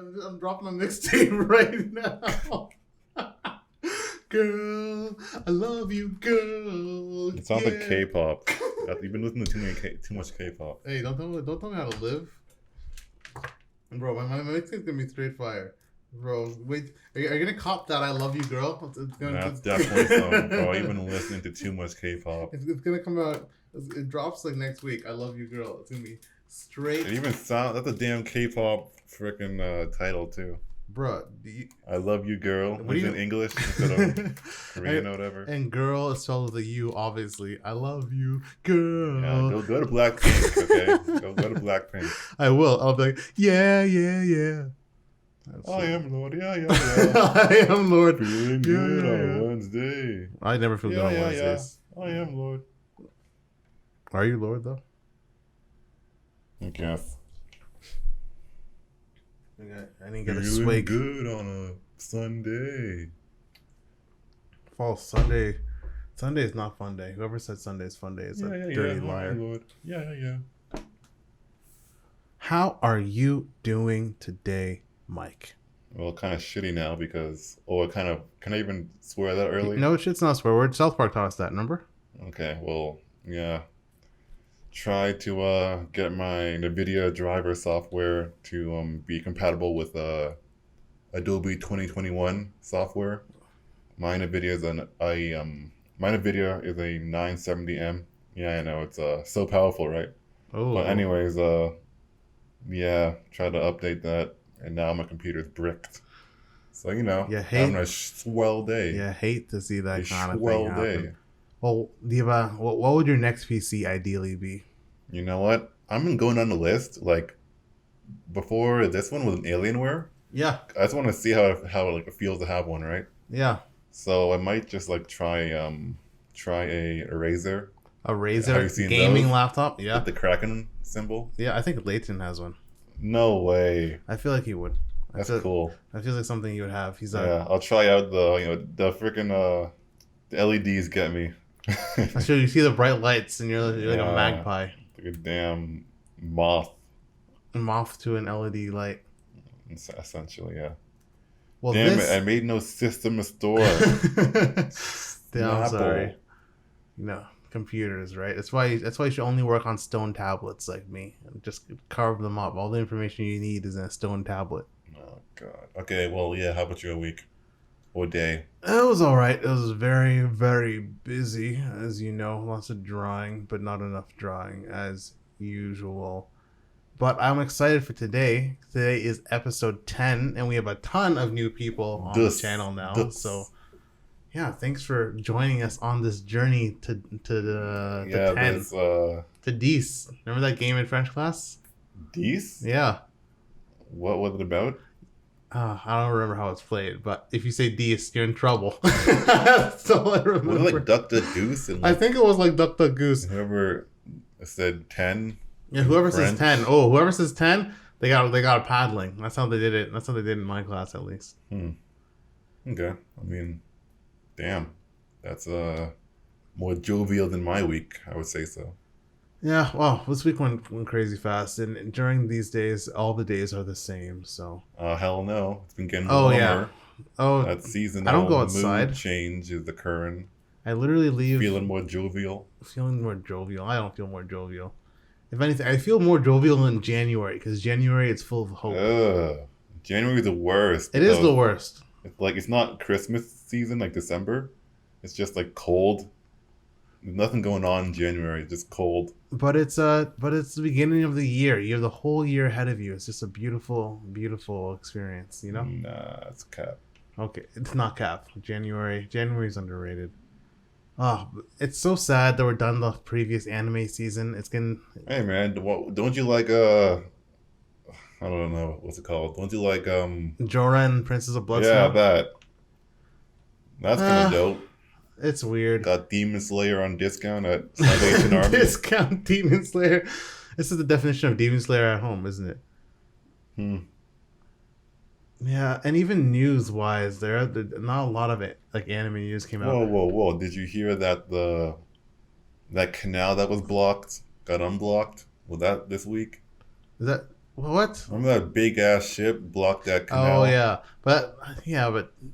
I'm dropping a mixtape right now. Girl, I love you, girl. It sounds like K-pop. You've been listening to too much K-pop. Hey, don't tell me how to live. Bro, my mixtape's gonna be straight fire. Bro, wait, are you gonna cop that I love you, girl? That's definitely something, bro. You've been listening to too much K-pop. It's gonna come out. It drops like next week. I love you, girl. It's gonna be straight. It even sounds. That's a damn K-pop freaking title too. Bro, I love you, girl. What in English instead of Korean or whatever. And girl is spelled with a U, obviously. I love you, girl. Yeah, go to Blackpink, okay? go to Blackpink. I will. I'll be like, yeah. I am Lord. Yeah. I am Lord. Feeling good on a Wednesday. I never feel good on Wednesdays. Yeah. I am Lord. Are you Lord though? I guess. I didn't get a swig. Good on a Sunday. False. Sunday is not fun day. Whoever said Sunday is fun day is a dirty liar. Lord. Yeah. How are you doing today, Mike? Well, kind of shitty now because can I even swear that early? No, shit's not a swear word. South Park taught us that, remember? Okay, well, yeah. Try to get my NVIDIA driver software to be compatible with Adobe 2021 software. My NVIDIA is a 970M. Yeah, I know it's so powerful, right? Oh. But anyways, yeah, try to update that, and now my computer's bricked. So having a swell day. Yeah, hate to see that kind of thing swell happen. Day. Well, Diva, what would your next PC ideally be? You know what? I've been going down the list. Like, before this one was an Alienware. Yeah. I just want to see how it feels to have one, right? Yeah. So I might just try a Razer. A Razer Have you seen gaming those? laptop? Yeah. With the Kraken symbol. Yeah, I think Leighton has one. No way. I feel like he would. That's cool. That feels like something he would have. He's I'll try out the freaking the LEDs get me. So you see the bright lights and you're like a magpie. Like a damn moth. A moth to an LED light. Essentially, yeah. Well, damn it! I made no system to store. Damn, I'm sorry. No, computers, right? That's why you should only work on stone tablets like me. Just carve them up. All the information you need is in a stone tablet. Oh God. Okay. Well, yeah. How about your week or day? It was all right. It was very, very busy, as you know. Lots of drawing, but not enough drawing as usual. But I'm excited for today. Today is episode 10, and we have a ton of new people on the channel now. So, yeah, thanks for joining us on this journey to 10. To Dece. Remember that game in French class? Dece? Yeah. What was it about? I don't remember how it's played, but if you say Dece, you're in trouble. That's all I remember. Was it like Duck the Goose? I think it was like Duck the Goose. Whoever said 10. Yeah, whoever says 10. Oh, whoever says 10, they got a paddling. That's how they did it. That's how they did it in my class, at least. Okay. I mean, damn. That's more jovial than my week, I would say so. Yeah, well, this week went crazy fast, and during these days, all the days are the same, so... hell no. It's been getting warmer. Yeah. Oh, that seasonal I don't go outside. Mood change is occurring. I literally leave... Feeling more jovial. I don't feel more jovial. If anything, I feel more jovial in January, because January it's full of hope. January is the worst. It is the worst. It's not Christmas season like December. It's just like cold. There's nothing going on in January. It's just cold. But it's the beginning of the year. You have the whole year ahead of you. It's just a beautiful, beautiful experience. You know? Nah, it's cap. Okay, it's not cap. January's underrated. Oh, it's so sad that we're done the previous anime season. It's getting... Hey man, don't you like I don't know what's it called. Don't you like Joran, Princess of Blood? Yeah, that's kind of dope. It's weird. Got Demon Slayer on discount at Salvation Army. Discount Demon Slayer. This is the definition of Demon Slayer at home, isn't it? Yeah, and even news-wise, there not a lot of it. Like anime news came out. Whoa! Did you hear that that canal that was blocked got unblocked? Was that this week? Is that What? Remember that big ass ship blocked that Oh canal? but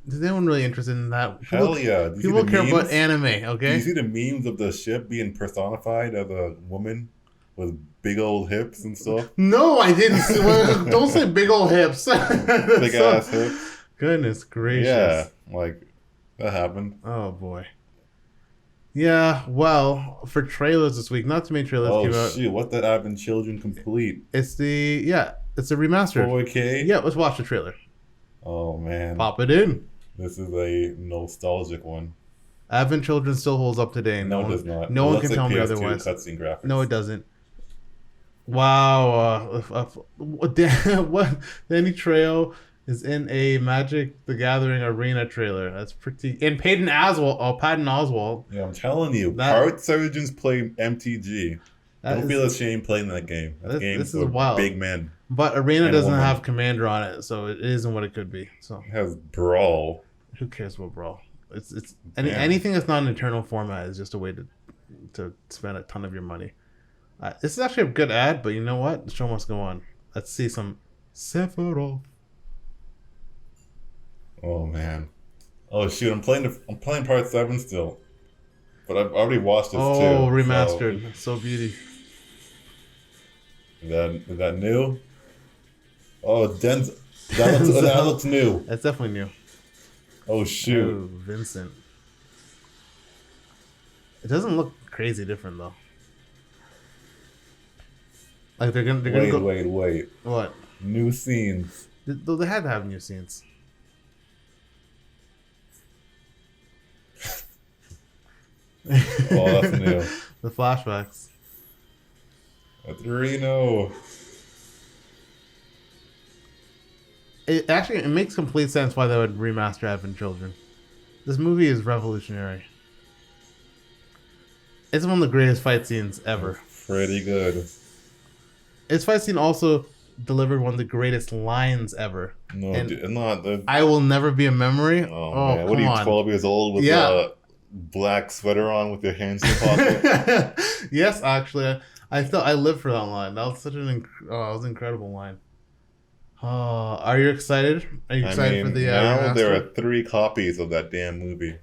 is anyone really interested in that? Hell yeah! Do you see the People care about memes? anime, Do you okay? see the memes of the ship being personified as a woman with big old hips and stuff? No, I didn't. Well, don't say big old hips. That's Big so, ass hips. goodness Yeah, gracious. like that happened. Oh boy. Yeah, well, for trailers this week, not too many trailers Oh came out. shoot! What the Advent Children complete? It's a remastered. 4K. Yeah, let's watch the trailer. Oh man, Pop it in. this is a nostalgic one. Advent Children still holds up today. No, it does not. No It one looks can like tell me PS2 otherwise. cutscene graphics. No, it doesn't. Wow. What? Danny Trejo is in a Magic the Gathering arena trailer. That's pretty. And Patton Oswalt. Oh, Patton Oswalt. Yeah, I'm telling you, That- heart surgeons play MTG. That Don't is- feel ashamed playing that game. That game this for is wild. big men. But arena And doesn't woman. have Commander on it, so it isn't what it could be. So It has Brawl. who cares about Brawl? It's Damn. anything that's not an eternal format is just a way to spend a ton of your money. This is actually a good ad, but you know what? The show must go on. Let's see some Sephiroth. Oh man. Oh shoot, I'm playing part 7 still. But I've already watched this too. Oh, remastered. So beauty. Is that new? Oh, that looks new. That's definitely new. Oh shoot. Oh, Vincent. It doesn't look crazy different though. Like they're gonna go. Wait. What? New scenes. They had to have new scenes. Oh, that's new. The flashbacks. That's Reno. It makes complete sense why they would remaster Advent Children. This movie is revolutionary. It's one of the greatest fight scenes ever. Pretty good. Its fight scene also delivered one of the greatest lines ever. No, And dude, not the. I will never be a memory. Oh, Oh, man, come what are you, on. 12 years old with Yeah. a black sweater on with your hands in your pocket? Yes, actually, I lived for that line. That was such that was an incredible line. Are you excited? Are you excited for the now remaster? there are 3 copies of that damn movie.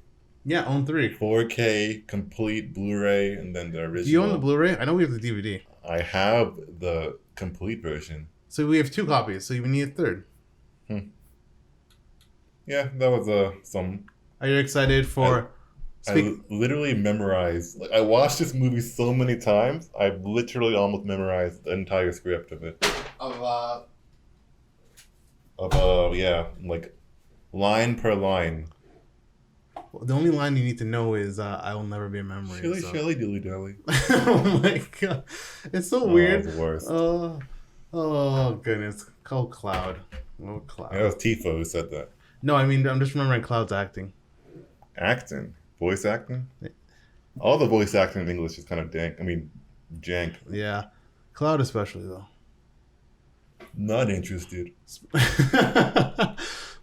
Yeah, own 3. 4K complete Blu-ray, and then the original. Do you own the Blu-ray? I know we have the DVD. I have the complete version. So we have 2 copies. So you need a third. Yeah, that was some. Are you excited for? I literally memorized. Like I watched this movie so many times. I've literally almost memorized the entire script of it. Yeah, like line per line. The only line you need to know is "I will never be a memory." Shilly so. shilly dilly dally. Oh my god, it's so weird. That was the worst. Oh goodness, Cloud. Oh Cloud. Yeah, it was Tifo who said that. No, I mean I'm just remembering Cloud's acting. Acting, voice acting. All the voice acting in English is kind of dank. I mean, jank. Yeah, Cloud especially though. Not interested.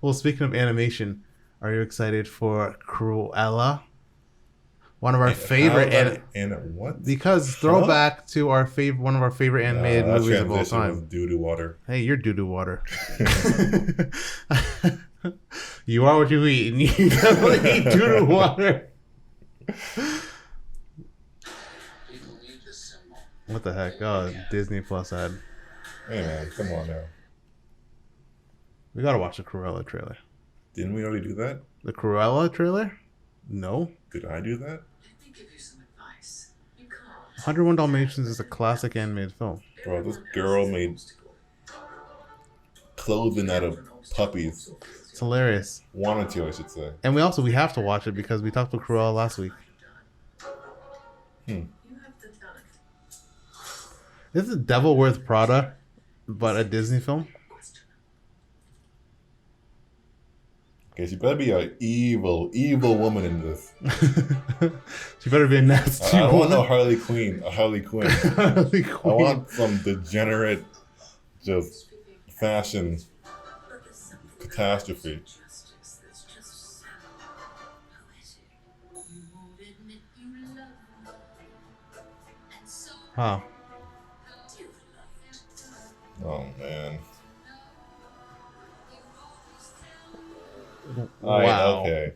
Well, speaking of animation, are you excited for Cruella? One of our favorite what? because throwback to our one of our favorite animated movies of all Was time. doo-doo water. Hey, you're doo-doo water. You are what you eat, and you definitely eat doo-doo water. What the heck? Oh, Disney Plus ad. Hey man, come on now. We gotta watch the Cruella trailer. Didn't we already do that? The Cruella trailer? No. Did I do that? 101 Dalmatians is a classic animated film. Bro, this girl made clothing out of puppies. It's hilarious. Wanted to, I should say. And we have to watch it because we talked about Cruella last week. This is Devil Wears Prada, but a Disney film. Okay, she better be an evil woman in this. She better be a nasty I don't want woman. no Harley Quinn. Harley I Quinn. want some degenerate, just fashion catastrophe. Wow. Oh man. Alright, Wow. okay.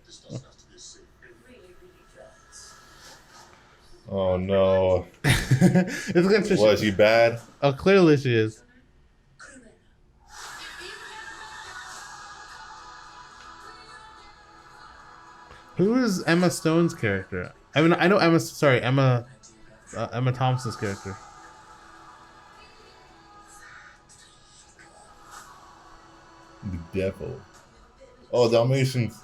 Oh no. It's good to Was she bad? Oh, clearly she is. Who is Emma Stone's character? I mean, I know Emma. Sorry, Emma Thompson's character. The devil. Oh, Dalmatians.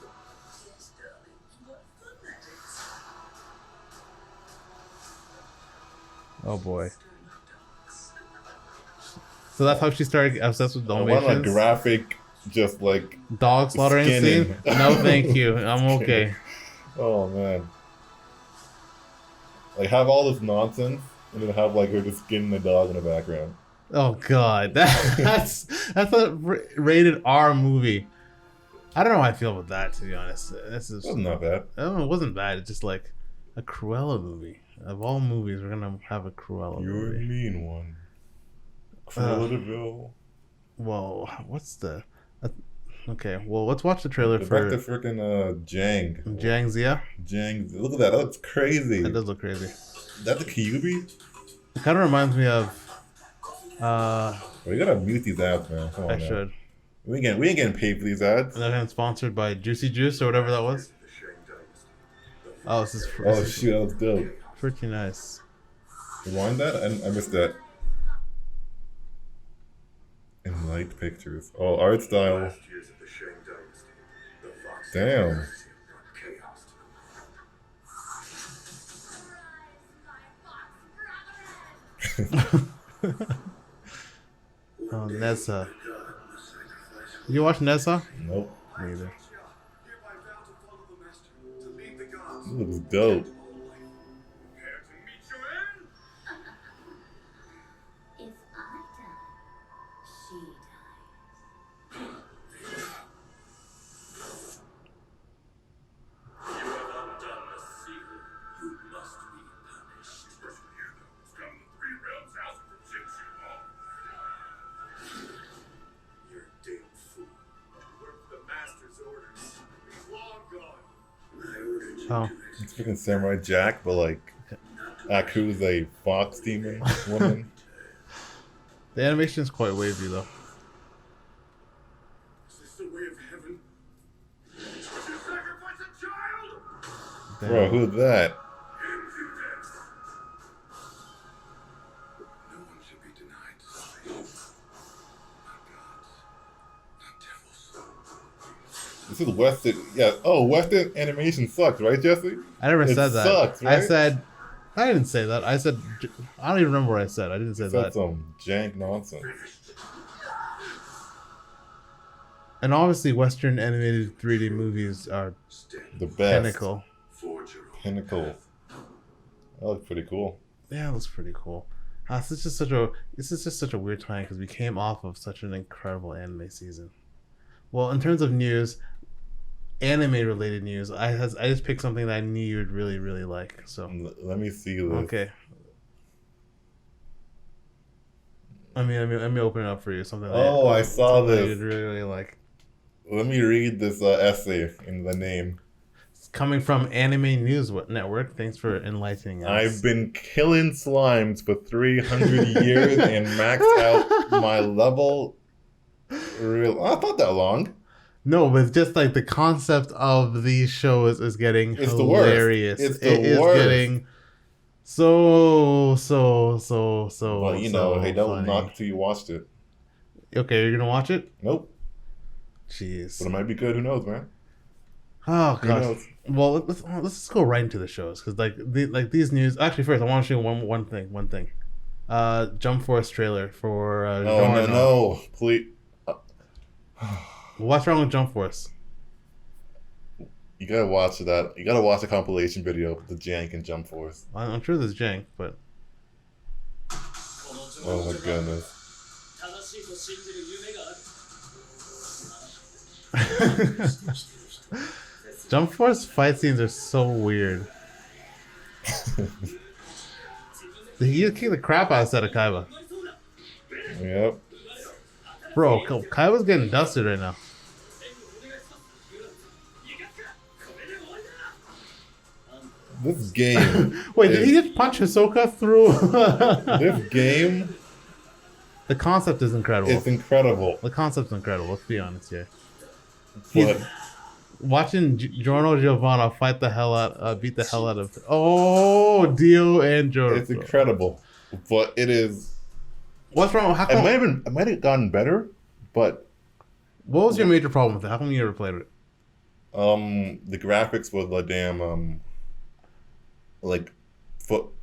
Oh boy. So that's how she started obsessed with I want a Dalmatians. graphic, just like Dog slaughtering skinning. scene? No, thank you. I'm okay. Oh man. Like have all this nonsense, and then have like her just skinning the dog in the background. Oh god, that's a rated R movie. I don't know how I feel about that, to be honest. This is Wasn't that bad. it wasn't bad. It's just like a Cruella movie. Of all movies, we're gonna have a Cruella You're a movie. mean one. Cruella de Vil. Well, what's the? Okay, well, let's watch the trailer Back for to freaking Jang. Jang Zia. Jang. Look at that. That looks crazy. That does look crazy. That's a Kyuubi? It kind of reminds me of. We gotta mute these ads, man. Come on I now. should. We ain't getting paid for these ads. And then sponsored by Juicy Juice or whatever that was. Oh, this is. Oh shoot, that looks dope. Pretty nice. Rewind that? I missed that. In light pictures. Oh, art style. Damn. Oh, Nessa. You watch Nessa? Nope. Me either. This looks dope. If I die, she dies. You have undone the seal. You must be punished. Especially you, those come 3 realms out from Jinchu. You're a damn fool. You work for the Master's orders. He's long gone. I ordered you Oh. to It's freaking Samurai Jack, but like Aku's a fox demon woman. The animation is quite wavy though. Is this the way of heaven? Would you sacrifice a child? Bro, who's that? Impudence. No one should be denied salvation. Not gods. Not devils. This is Western. Yeah. Oh, Western animation sucks, right, Jesse? I never It said that. sucks, I right? said. I didn't say that. I said. I don't even remember what I said. I didn't say That's that. some jank nonsense. And obviously, Western animated 3D movies are The best. pinnacle. Forge your own Pinnacle. That looks pretty cool. Yeah, it looks pretty cool. This is just such a weird time because we came off of such an incredible anime season. Well, in terms of news, anime related news, I just picked something that I knew you'd really really like. So Let me see this. okay. Let me open it up for you. Something. Oh, I saw something that this. you'd really really like. Let me read this essay in the name. It's coming from Anime News Network. Thanks for enlightening us. I've been killing slimes for 300 years and maxed out my level. Not that long. No, but just like the concept of these shows is getting It's the worst. hilarious. It's the It is worst. getting so Well, you know, so hey, don't funny. knock till you watched it. Okay, you're gonna watch it? Nope. Jeez. But it might be good. Who knows, man? Oh Who gosh. knows? Well, let's just go right into the shows because these news. Actually, first I want to show you one thing. Jump Force trailer for. Oh no! Please. What's wrong with Jump Force? You gotta watch that. You gotta watch the compilation video of the Jank and Jump Force. I'm sure there's jank, but Oh my goodness. Jump Force fight scenes are so weird. He kicked the crap out of Setakaiba. Yep. Bro, Kaiba's getting dusted right now. This game. Wait, did he just punch Hisoka through? This game The concept is incredible. is incredible. The concept's incredible. Let's be honest here. He's But watching Giorno Giovanna fight the hell out, beat the hell out of. Oh, Dio and Joro. it's incredible. But it is. What's wrong? How It come? might have gotten better, but What was your major problem with it? How come you never played it? the graphics was the damn like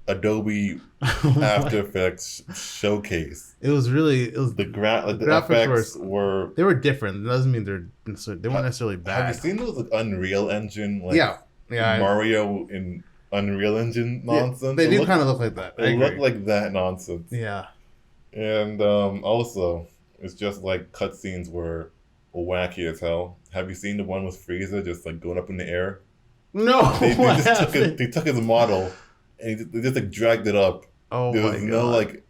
Adobe After Effects showcase. It was really. It was The graphics effects were. They were different. That doesn't mean they weren't necessarily Have bad. you seen those like Unreal Engine? Like Yeah. Mario in Unreal Engine nonsense. They It do looked- kind of look like that. I It looked agree. like that nonsense. Yeah. And also, it's just like cutscenes were wacky as hell. Have you seen the one with Frieza just like going up in the air? No. They what just took happened? they took his model and they just like dragged it up. Oh There my was god. no like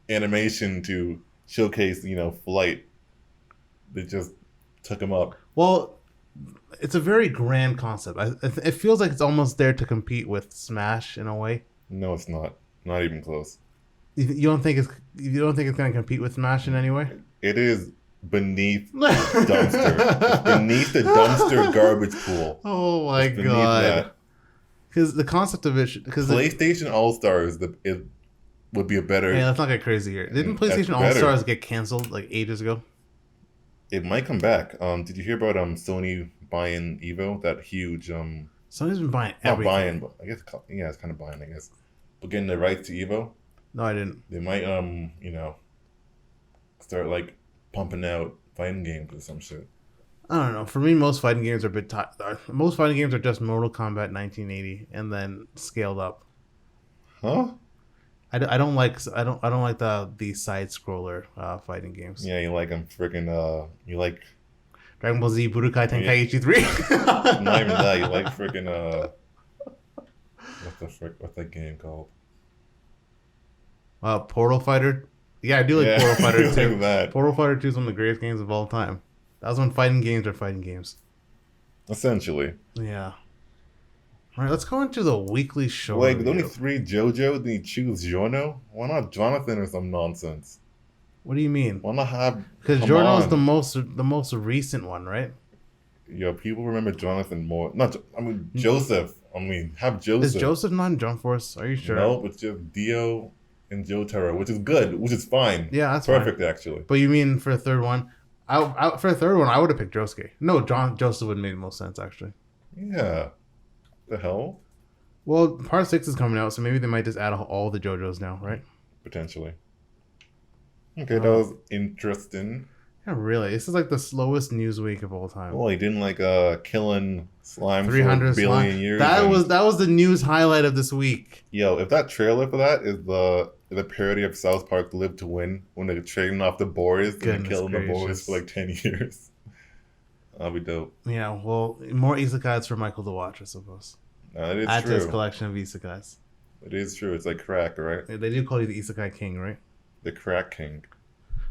animation to showcase, flight. They just took him up. Well, it's a very grand concept. It feels like it's almost there to compete with Smash in a way. No, it's not. Not even close. You don't think it's going to compete with Smash in any way? It is beneath dumpster. It's beneath the dumpster garbage pool. Oh my It's beneath god! that. Because the concept of it, because PlayStation All Stars it would be a better. let's not get crazy here. Didn't That's PlayStation All better. Stars get canceled like ages ago? It might come back. Did you hear about Sony buying Evo? That huge Sony's been buying not everything. buying, but I guess yeah, it's kind of buying. I guess, but getting the rights to Evo, No, I didn't. they might start like pumping out fighting games or some shit. I don't know. For me, most fighting games are a bit. Most fighting games are just Mortal Kombat 1980 and then scaled up. Huh? I don't like the side scroller fighting games. Yeah, you like them freaking you like Dragon Ball Z Budokai Tenkaichi 3. not even that, you like freaking what's that game called? Portal Fighter. Yeah, I do like Portal Fighter you 2. like that. Portal Fighter 2 is one of the greatest games of all time. That was when fighting games are fighting games. Essentially. Yeah. All right, let's go into the weekly show. Wait, there's review. only 3 JoJo, then you choose Giorno? Why not Jonathan or some nonsense? What do you mean? Why not have Because come Jordan's on. the most recent one, right? Yo, people remember Jonathan more. Joseph. Have Joseph. Is Joseph not in Jump Force? Are you sure? No, it's just Dio and Jotaro, which is good, which is fine. Yeah, that's Perfect, actually. But you mean for a third one? For a third one, I would have picked Josuke. No, Joseph would have made the most sense, actually. Yeah. The hell? Well, part 6 is coming out, so maybe they might just add all the JoJos now, right? Potentially. Okay, that was interesting. Yeah, really. This is like the slowest news week of all time. Well, he didn't like killing slime for 300 a billion slime. years. That and- was the news highlight of this week. Yo, if that trailer for that is the parody of South Park Live to Win, when they're trading off the boys and Goodness killing the boys gracious. for like 10 years. That'll be dope. Yeah, well, more isekais for Michael to watch, I suppose. That is Add to his true. collection of isekais. It is true. It's like crack, right? They do call you the isekai king, right? The crack king.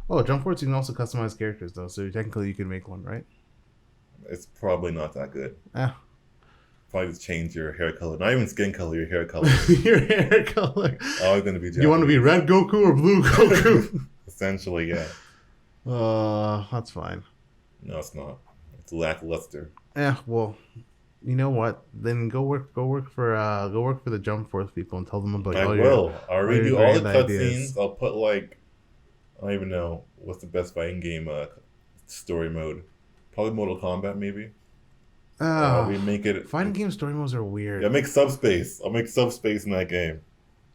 Oh, Jump Force, you can also customize characters, though, so technically you can make one, right? It's probably not that good. Yeah. Probably just change your hair color. Not even skin color, your hair color. Your hair color. Always going to be Japanese. You want to be red Goku or blue Goku? Essentially, yeah. That's fine. No, it's not. It's lackluster. Yeah, well, you know what? Then go work for the Jump Force people and tell them about I all will. I'll all your redo all the grand ideas. cutscenes. I'll put like, I don't even know what's the best fighting game story mode. Probably Mortal Kombat, maybe. We make it. Fighting game story modes are weird. Yeah, make subspace. I'll make subspace in that game.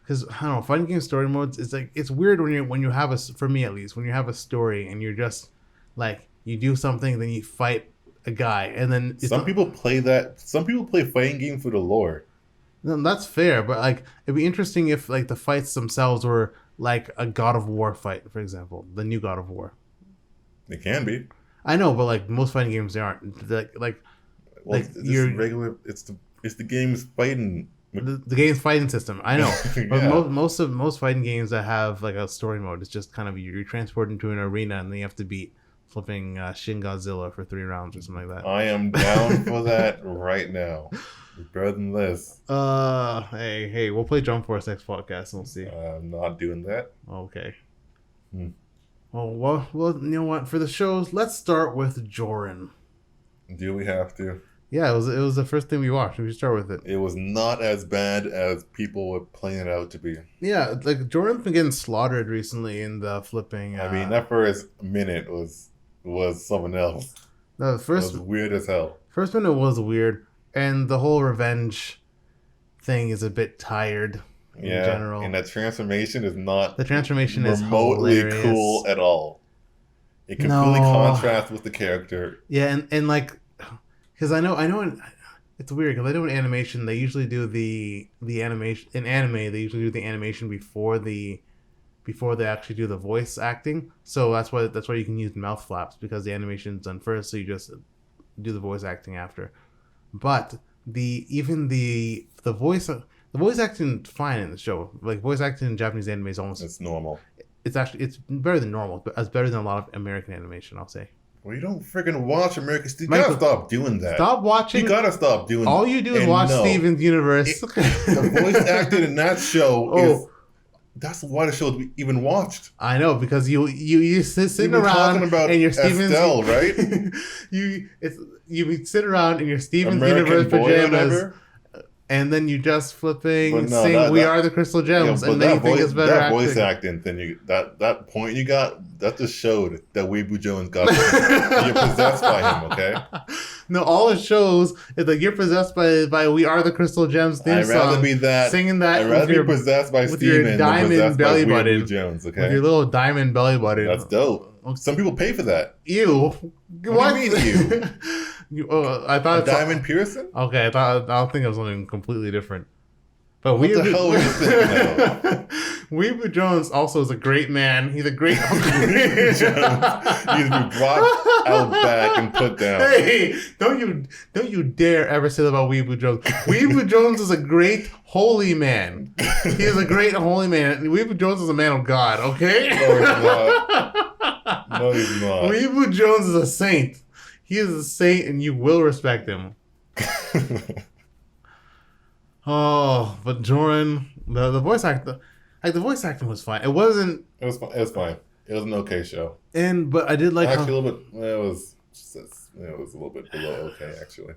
Because I don't know, fighting game story modes. It's weird when you have for me at least, when you have a story and you're just like you do something, then you fight a guy, and then Some people play that. Some people play fighting games for the lore. No, that's fair, but like it'd be interesting if like the fights themselves were like a God of War fight, for example, the new God of War. They can be. I know, but like most fighting games, they aren't. Like Well, Like, it's you're- just regular. It's the game's fighting The game's fighting system. I know, but Yeah. most fighting games that have like a story mode, it's just kind of you're transported into an arena and then you have to beat flipping Shin Godzilla for 3 rounds or something like that. I am down for that right now. It's better than this. Hey, we'll play Jump Force next podcast and we'll see. I'm not doing that. Okay. Hmm. Well, you know what? For the shows, let's start with Joran. Do we have to? Yeah, it was the first thing we watched. We should start with it. It was not as bad as people were playing it out to be. Yeah, like Joran's been getting slaughtered recently in the flipping. I mean, that first minute was something else. The It first was weird as hell. first minute was weird, and the whole revenge thing is a bit tired in general. And that transformation is not The transformation is remotely hilarious. cool at all. It completely No. contrasts with the character. Yeah, and like, because I know, it's weird because I know in animation they usually do the animation in anime they usually do the animation before they actually do the voice acting. So that's why you can use mouth flaps because the animation's done first, so you just do the voice acting after. But the voice acting fine in the show. Like voice acting in Japanese anime is almost It's normal. it's better than normal, but it's better than a lot of American animation, I'll say. Well, you don't freaking watch American Steve. You Michael, gotta stop doing that. Stop watching. You gotta stop doing All that. you do is And watch no, Steven's Universe. The voice acting in that show Oh. is. That's why the show is even watched. I know because you sitting You've been around talking about and your Steven's Estelle, right? you sit around in your Steven's American Universe Boy or pajamas, whatever. and then you just flipping But no, sing that- "We that- Are the Crystal Gems," Yeah, but and then you that think voice, it's better that voice acting. acting thing, that point you got, that just showed that Weebu Jones got you're possessed by him. Okay, No, all it shows is that you're possessed by "We Are the Crystal Gems" theme I'd rather song, be that. singing that I'd rather with be your, possessed by with your Steven than diamond possessed by belly Weebu button. Jones. with Okay, your little diamond belly button. that's dope. Some people pay for that. Ew. What do you mean, I thought A it's diamond piercing? Okay, I think it was something completely different. But What the hell were you thinking of? Weebu Jones also is a great man. He's a great. Weebu Jones needs to be brought out back and put down. Hey, don't you dare ever say that about Weebu Jones. Weebu Jones is a great holy man. He is a great holy man. Weebu Jones is a man of God. Okay. No, he's not. No, he's not. Weebu Jones is a saint. He is a saint, and you will respect him. Oh, but Joran, the voice actor, like the voice acting was fine. It wasn't, It was fine. It was fine. It was an okay show. but I did like Actually, how a little bit. It was a little bit below okay. Actually,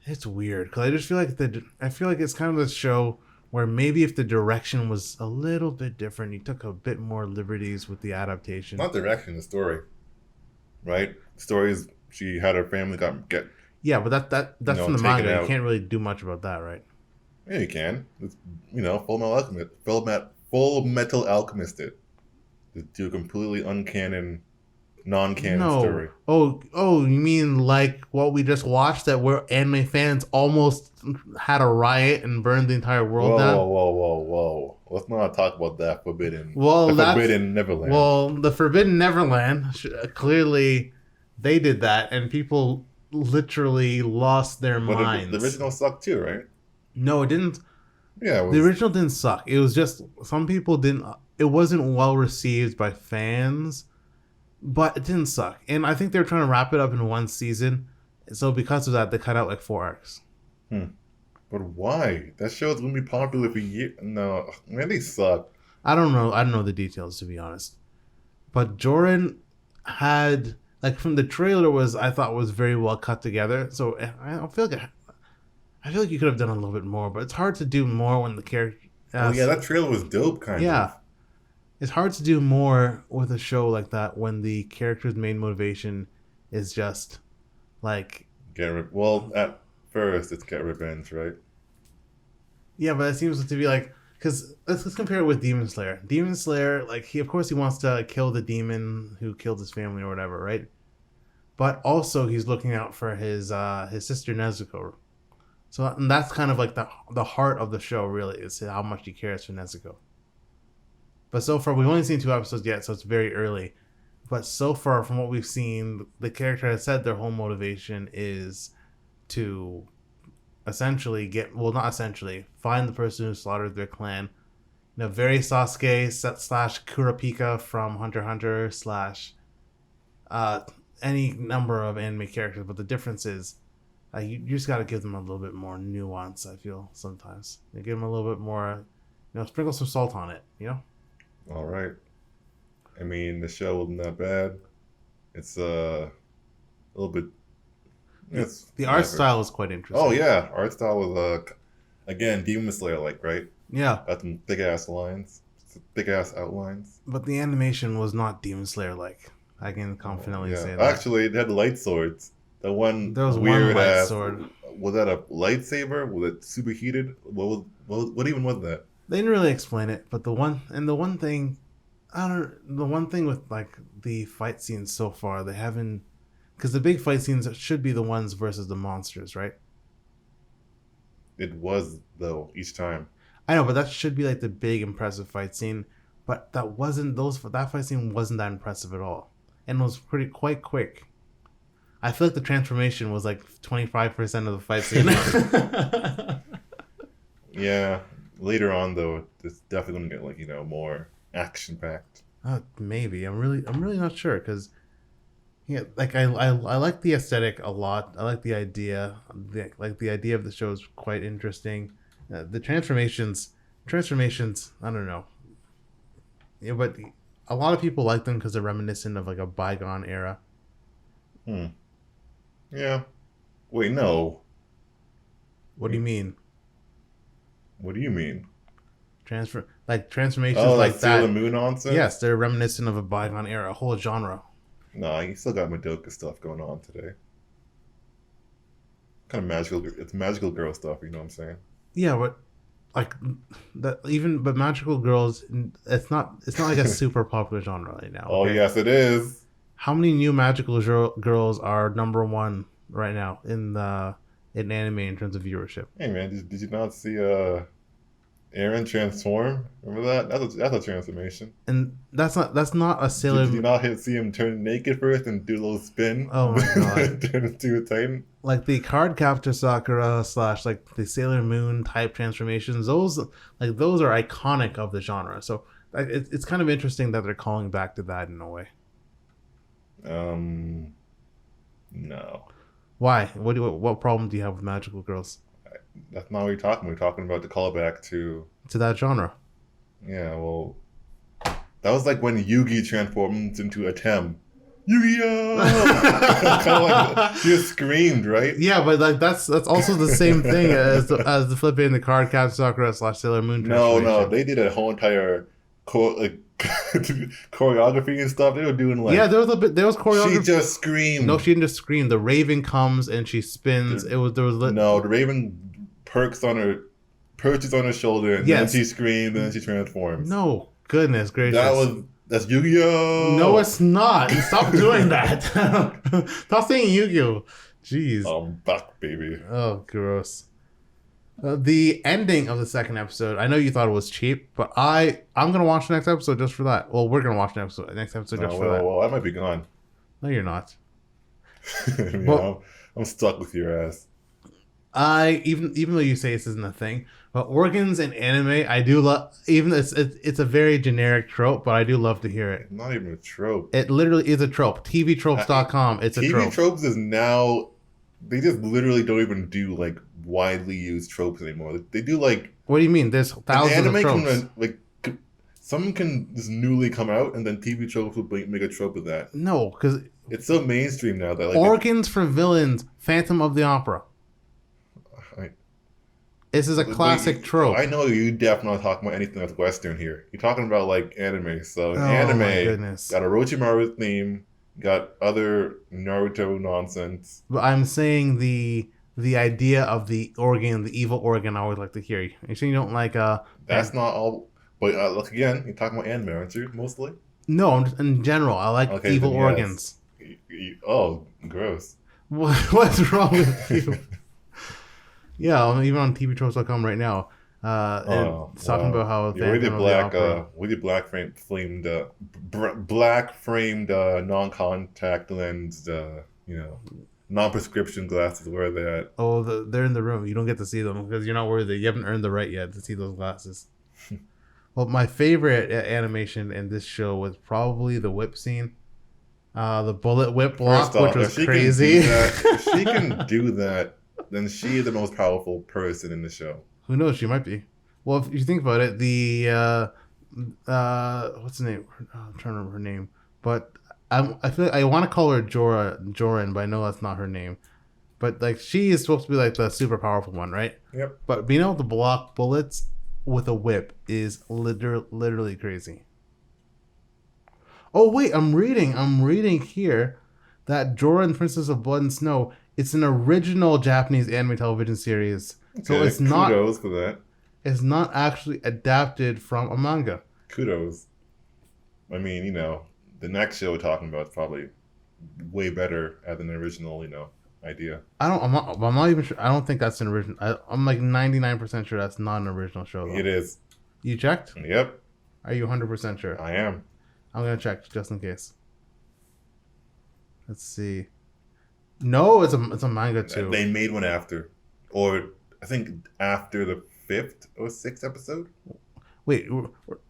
it's weird because I just feel like it's kind of this show where maybe if the direction was a little bit different, you took a bit more liberties with the adaptation. not direction, the story. Right, the story is she had her family get. Yeah, but that's You know, from the take it manga. You out. can't really do much about that, right? Yeah, you can. It's, Full Metal Alchemist. Full Metal Alchemist did. Just do a completely uncanon, non-canon story. Oh, you mean like what we just watched that where anime fans almost had a riot and burned the entire world Whoa, down? whoa! Let's not talk about that forbidden. Well, that's Forbidden Neverland. Well, the Forbidden Neverland, clearly they did that, and people literally lost their but minds. the original sucked too, right? No, it didn't. Yeah, it was, The original didn't suck. It was just some people didn't. It wasn't well received by fans, but it didn't suck. And I think they were trying to wrap it up in one season, so because of that, they cut out like 4 arcs. But why? That show's gonna be popular for years. No, man, they suck. I don't know the details, to be honest. But Joran had, like, from the trailer I thought was very well cut together. So I feel like you could have done a little bit more, but it's hard to do more when the character. Oh yeah, that trailer was dope, kind Yeah. of. It's hard to do more with a show like that when the character's main motivation is just like. Well, at first it's get revenge, right? Yeah, but it seems to be like, because let's compare it with Demon Slayer. Demon Slayer, like, he wants to kill the demon who killed his family or whatever, right? But also he's looking out for his sister Nezuko. So and that's kind of like the heart of the show, really, is how much he cares for Nezuko. But so far, we've only seen 2 episodes yet, so it's very early. But so far, from what we've seen, the character has said their whole motivation is to essentially find the person who slaughtered their clan. Very Sasuke slash Kurapika from Hunter x Hunter slash any number of anime characters, but the difference is you just got to give them a little bit more nuance. I feel sometimes you give them a little bit more, sprinkle some salt on it. All right. I mean, the show wasn't that bad. It's a little bit. The art style is quite interesting. Oh yeah, art style was again Demon Slayer like, right? Yeah, Got some thick ass lines, big ass outlines. but the animation was not Demon Slayer like. I can confidently say that. Actually, it had light swords. The one There was weird one light ass sword. Was that a lightsaber? Was it superheated? What even was that? They didn't really explain it, but the one thing with like the fight scenes so far, they haven't, because the big fight scenes should be the ones versus the monsters, right? It was though each time. I know, but that should be like the big impressive fight scene. But that fight scene wasn't that impressive at all, and was quite quick. I feel like the transformation was like 25% of the fight scene. Yeah, later on though, it's definitely gonna get like more action packed. Maybe I'm really not sure because like I like the aesthetic a lot. I like the idea. The idea of the show is quite interesting. The transformations. I don't know. Yeah, but a lot of people like them because they're reminiscent of like a bygone era. Yeah. Wait, no. What do you mean? What do you mean? Transformations Oh, like that that. Sailor Moon nonsense? Yes, they're reminiscent of a bygone era, a whole genre. No, you still got Madoka stuff going on today. Kind of magical. It's magical girl stuff. You know what I'm saying? Yeah, but like but magical girls, it's not like a super popular genre right now. Oh okay? yes, it is. How many new magical girls are number one right now in anime in terms of viewership? Hey man, did you not see Aaron transform? Remember that? That's a transformation. And that's not a Sailor. Did you not see him turn naked first and do a little spin? Oh my god! Turn into a Titan. Like the card captor Sakura / like the Sailor Moon type transformations. Those are iconic of the genre. So it's kind of interesting that they're calling back to that in a way. No. Why? What problem do you have with magical girls? That's not what we're talking. We're talking about the callback to that genre. Yeah, well, that was like when Yugi transformed into a Tem. Yu-Gi-Oh! Kind of like she just screamed, right? Yeah, but like that's also the same thing as the flipping the card captor Sakura / Sailor Moon. No, they did a whole entire choreography and stuff. They were doing like there was choreography. She just screamed. No, she didn't just scream. The Raven comes and she spins. The Raven perches on her shoulder and then she screamed and then she transforms. No, goodness gracious. That's Yu-Gi-Oh! No, it's not. Stop doing that. Stop saying Yu-Gi-Oh! Jeez. I'm back, baby. Oh, gross. The ending of the second episode, I know you thought it was cheap, but I'm going to watch the next episode just for that. Well, we're going to watch the next episode just for that. Well, I might be gone. No, you're not. I'm stuck with your ass. Even though you say this isn't a thing, but organs in anime, I do love. Even it's a very generic trope, but I do love to hear it. It's not even a trope. It literally is a trope. TVtropes.com. It's a trope. TV tropes is now. They just literally don't even do like widely used tropes anymore. They do like. What do you mean? There's thousands of tropes. Someone can just newly come out, and then TV tropes will make a trope of that. No, because it's so mainstream now that organs for villains. Phantom of the Opera. This is a classic trope. I know you definitely not talking about anything that's Western here. You're talking about like anime. So anime got Orochimaru's theme, got other Naruto nonsense. But I'm saying the idea of the organ, the evil organ, I would like to hear. You saying you don't like That's not all. But look again, you're talking about anime, aren't you? Mostly. No, I'm just, in general, I like evil organs. Oh, gross. What's wrong with you? Yeah, I'm even on TVtropes.com right now. It's talking about how with the black framed non-contact lens, non-prescription glasses. Where are they at? Oh, they're in the room. You don't get to see them because you're not worthy. You haven't earned the right yet to see those glasses. Well, my favorite animation in this show was probably the whip scene. The bullet whip block, First off, which was if she crazy. if she can do that, then she is the most powerful person in the show. Who knows? She might be. Well, if you think about it, what's the name? I'm trying to remember her name, but I feel like I want to call her Joran, but I know that's not her name. But like she is supposed to be like the super powerful one, right? Yep. But being able to block bullets with a whip is literally crazy. Oh wait, I'm reading here that Joran, Princess of Blood and Snow, it's an original Japanese anime television series. So Okay, it's not kudos for that. It's not actually adapted from a manga. Kudos. I mean, the next show we're talking about is probably way better as an original, idea. I'm not even sure. I don't think that's an original. I'm like 99% sure that's not an original show, though. It is. You checked? Yep, Are you 100% sure? I am. I'm going to check just in case. Let's see. No, it's a manga too. They made one after. Or I think after the 5th or 6th episode. Wait,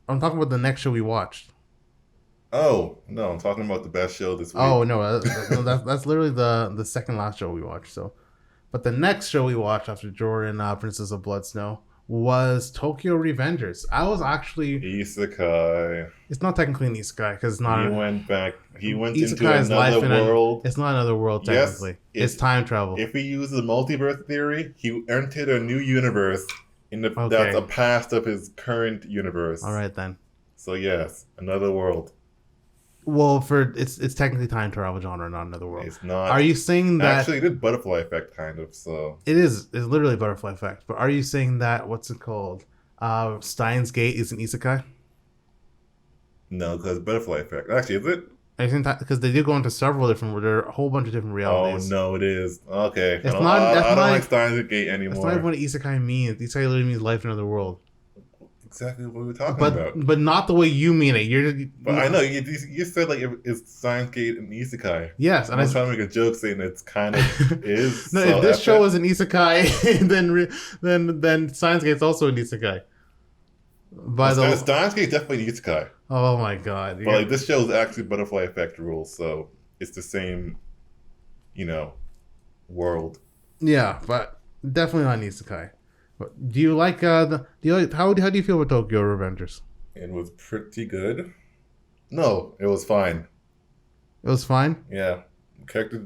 I'm talking about the next show we watched. Oh, no, I'm talking about the best show this week. Oh, no, that's literally the second last show we watched. So, but the next show we watched after Joran, Princess of Blood Snow, was Tokyo Revengers. I was actually... Isekai. It's not technically an isekai because it's not... He went back. He went Isekai into is life another world. It's not another world, Yes, technically. It's time travel. If we use the multiverse theory, he entered a new universe Okay. that's a past of his current universe. All right, then. So yes, another world. Well, it's technically time travel genre, not another world. It's not. Are you saying that... Actually, it is butterfly effect, kind of, so... It's literally butterfly effect. But are you saying that, what's it called? Steins Gate is an isekai? No, because butterfly effect. Actually, is it? I think that because they do go into several different, there are a whole bunch of different Oh, realities. no, it is. Okay. It's I don't, not- I, that's I don't not- like Steins Gate anymore. That's not even what isekai means. Isekai literally means life in another world. Exactly what we were talking But about. but not the way you mean it. But I know, you said, like, it's Steins Gate and Isekai. Yes, And and I was trying to make a joke saying it's kind of is. No, so if this epic. show is an isekai, then Steins Gate's also an isekai. By the Steins Gate definitely an Isekai. oh my god, But like this show is actually butterfly effect rules, so it's the same, world. yeah, but definitely not an isekai. But do you like how do you feel about Tokyo Revengers? It was pretty good. No, it was fine. It was fine. Yeah, character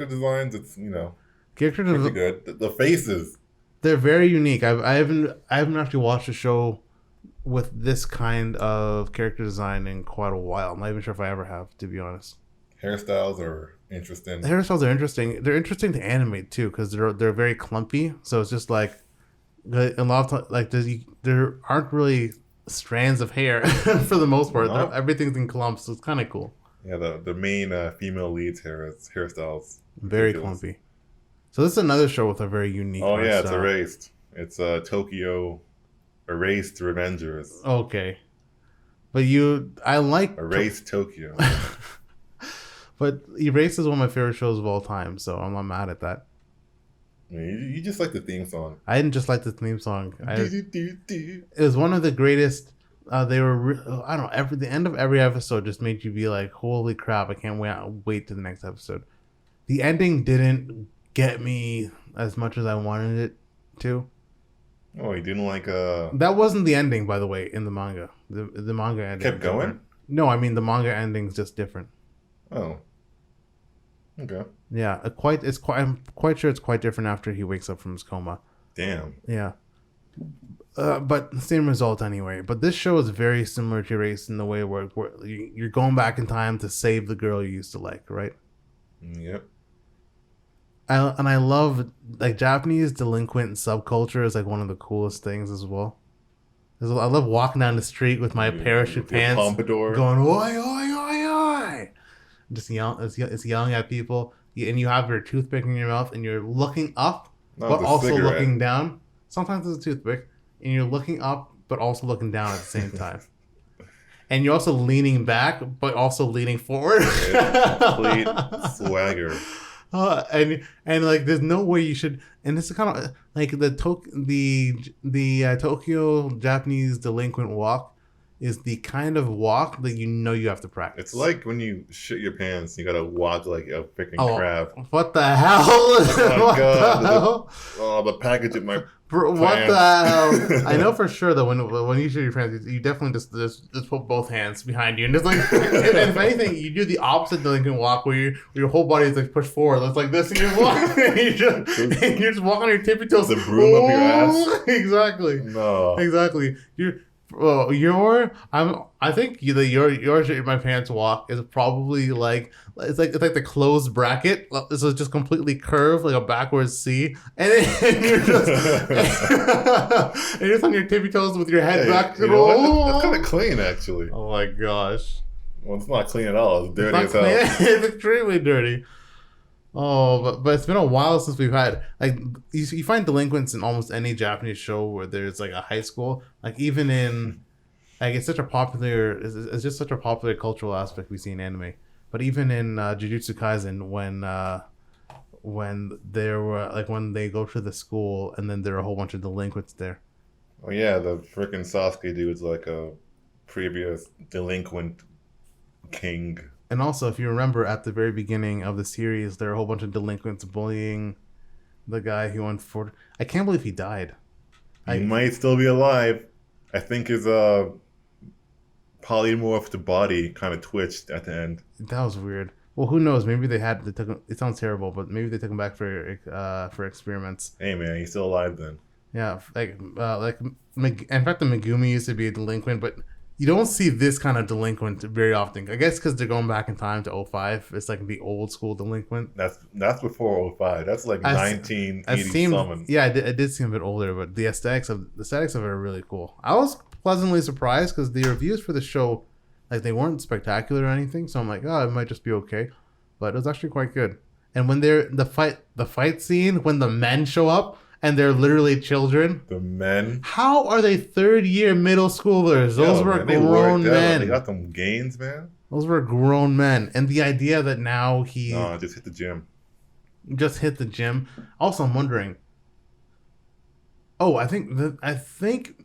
designs. It's Character pretty design, good. The faces. they're very unique. I haven't actually watched a show with this kind of character design in quite a while. I'm not even sure if I ever have, to be honest. Hairstyles are interesting. The hairstyles are interesting. They're interesting to animate too because they're very clumpy. So it's just like a lot of time, like there aren't really strands of hair for the most part. No. Everything's in clumps, so it's kind of cool. Yeah, the main female lead's hairstyles. Very Ridiculous. clumpy. So this is another show with a very unique. Oh yeah, it's style. erased. It's Tokyo Erased Revengers. Okay, but I like Erased Tokyo. But Erased is one of my favorite shows of all time, so I'm not mad at that. I mean, you just like the theme song. I didn't just like the theme song. It Do. was one of the greatest. They were I don't know. The end of every episode just made you be like, "Holy crap! I can't wait to the next episode." The ending didn't get me as much as I wanted it to. Oh, you didn't like That wasn't the ending, by the way, in the manga. The manga ending kept going? No, I mean the manga ending's just different. Oh. Okay. Yeah, I'm quite sure it's quite different after he wakes up from his coma. Damn. Yeah. But same result anyway. But this show is very similar to Erased in the way where you're going back in time to save the girl you used to like, right? Yep. I love like Japanese delinquent subculture is like one of the coolest things as well. I love walking down the street with my parachute With your pants, pompadour. going oi oi oi oi, just it's yelling at people, and you have your toothpick in your mouth, and you're looking up, No, but it's a also cigarette. looking down. Sometimes it's a toothpick, and you're looking up, but also looking down at the same time. And you're also leaning back, but also leaning forward. Complete swagger. And like, there's no way you should. And it's kind of like the Tokyo Japanese delinquent walk is the kind of walk that you have to practice. It's like when you shit your pants, you gotta walk like a freaking crab. What the hell? Oh my What god! the hell? The package in my What pants. the hell? I know for sure that when you shit your pants, you definitely just put both hands behind you and just like, and if anything, you do the opposite delinquent walk where your whole body is like pushed forward. It's like this, and you're walking, and you're just walking on your tippy toes. The broom up your ass. Exactly. No. Exactly. I think your shit in my pants walk is probably like it's like the closed bracket. So it's just completely curved like a backwards C, and you're just and you're just on your tippy toes with your head back. You know what? That's kind of clean, actually. Oh my gosh! Well, it's not clean at all. It's dirty It's as hell. It's extremely dirty. Oh, but it's been a while since we've had like you find delinquents in almost any Japanese show where there's like a high school. Like even in like it's just such a popular cultural aspect we see in anime. But even in Jujutsu Kaisen, when they go to the school and then there are a whole bunch of delinquents there. Oh yeah, the freaking Sasuke dude's like a previous delinquent king. And also, if you remember, at the very beginning of the series, there are a whole bunch of delinquents bullying the guy who went for. I can't believe he died. He might still be alive. I think his polymorphed body kind of twitched at the end. That was weird. Well, who knows? Maybe they took him. It sounds terrible, but maybe they took him back for experiments. Hey man, he's still alive then. Yeah, in fact, the Megumi used to be a delinquent, but you don't see this kind of delinquent very often. I guess because they're going back in time to 05. It's like the old school delinquent. That's before 05. That's like 1980 something. Yeah, it did seem a bit older, but the aesthetics of it are really cool. I was pleasantly surprised because the reviews for the show, like, they weren't spectacular or anything. So I'm like, oh, it might just be okay, but it was actually quite good. And when the fight scene when the men show up. And they're literally children. The men. How are they third-year middle schoolers? Those were grown men. They got them gains, man. Those were grown men. And the idea that now he... No, just hit the gym. Just hit the gym. Also, I'm wondering... Oh, I think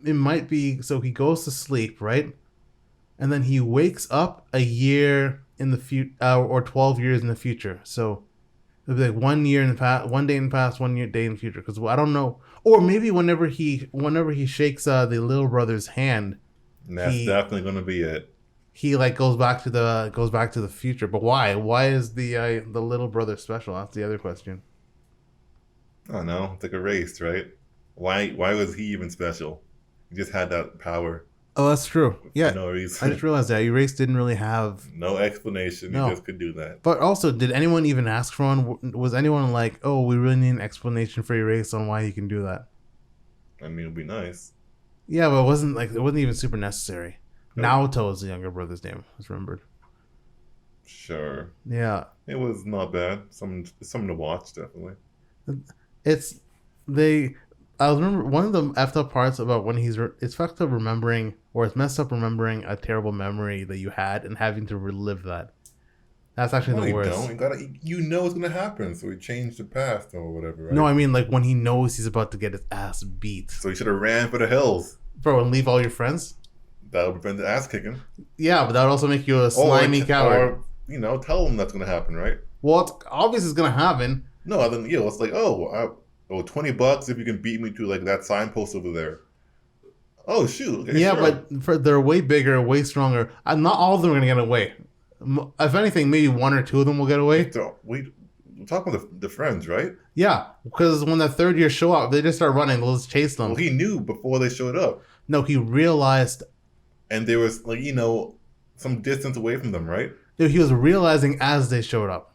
it might be... So he goes to sleep, right? And then he wakes up a year in the future... or 12 years in the future. So... It'd be like 1 year in the past, 1 day in the past, 1 day in the future. Because I don't know, or maybe whenever he shakes the little brother's hand, that's definitely gonna be it. He like goes back to the future. But why? Why is the little brother special? That's the other question. I don't know. It's like a race, right? Why was he even special? He just had that power. Oh, that's true. Yeah, for no reason. I just realized that Erase didn't really have no explanation. No. He just could do that. But also, did anyone even ask for one? Was anyone like, "Oh, we really need an explanation for Erase on why he can do that"? I mean, it'd be nice. Yeah, but it wasn't even super necessary. Naoto is the younger brother's name. I just remembered. Sure. Yeah, it was not bad. Something to watch, definitely. I remember one of the effed up parts about when it's fucked up remembering, or it's messed up remembering a terrible memory that you had and having to relive that. That's actually the worst. You know it's gonna happen, so he changed the past or whatever. Right? No, I mean like when he knows he's about to get his ass beat. So he should have ran for the hills, bro, and leave all your friends. That would prevent the ass kicking. Yeah, but that would also make you a slimy coward. Or tell him that's gonna happen, right? Well, it's obvious it's gonna happen. No, then it's like $20 if you can beat me to like that signpost over there. Oh shoot! Okay, yeah, sure. but they're way bigger, way stronger. Not all of them are gonna get away. If anything, maybe one or two of them will get away. We're talking about the friends, right? Yeah, because when the third year show up, they just start running. They'll just chase them. Well, he knew before they showed up. No, he realized, and there was some distance away from them, right? He was realizing as they showed up.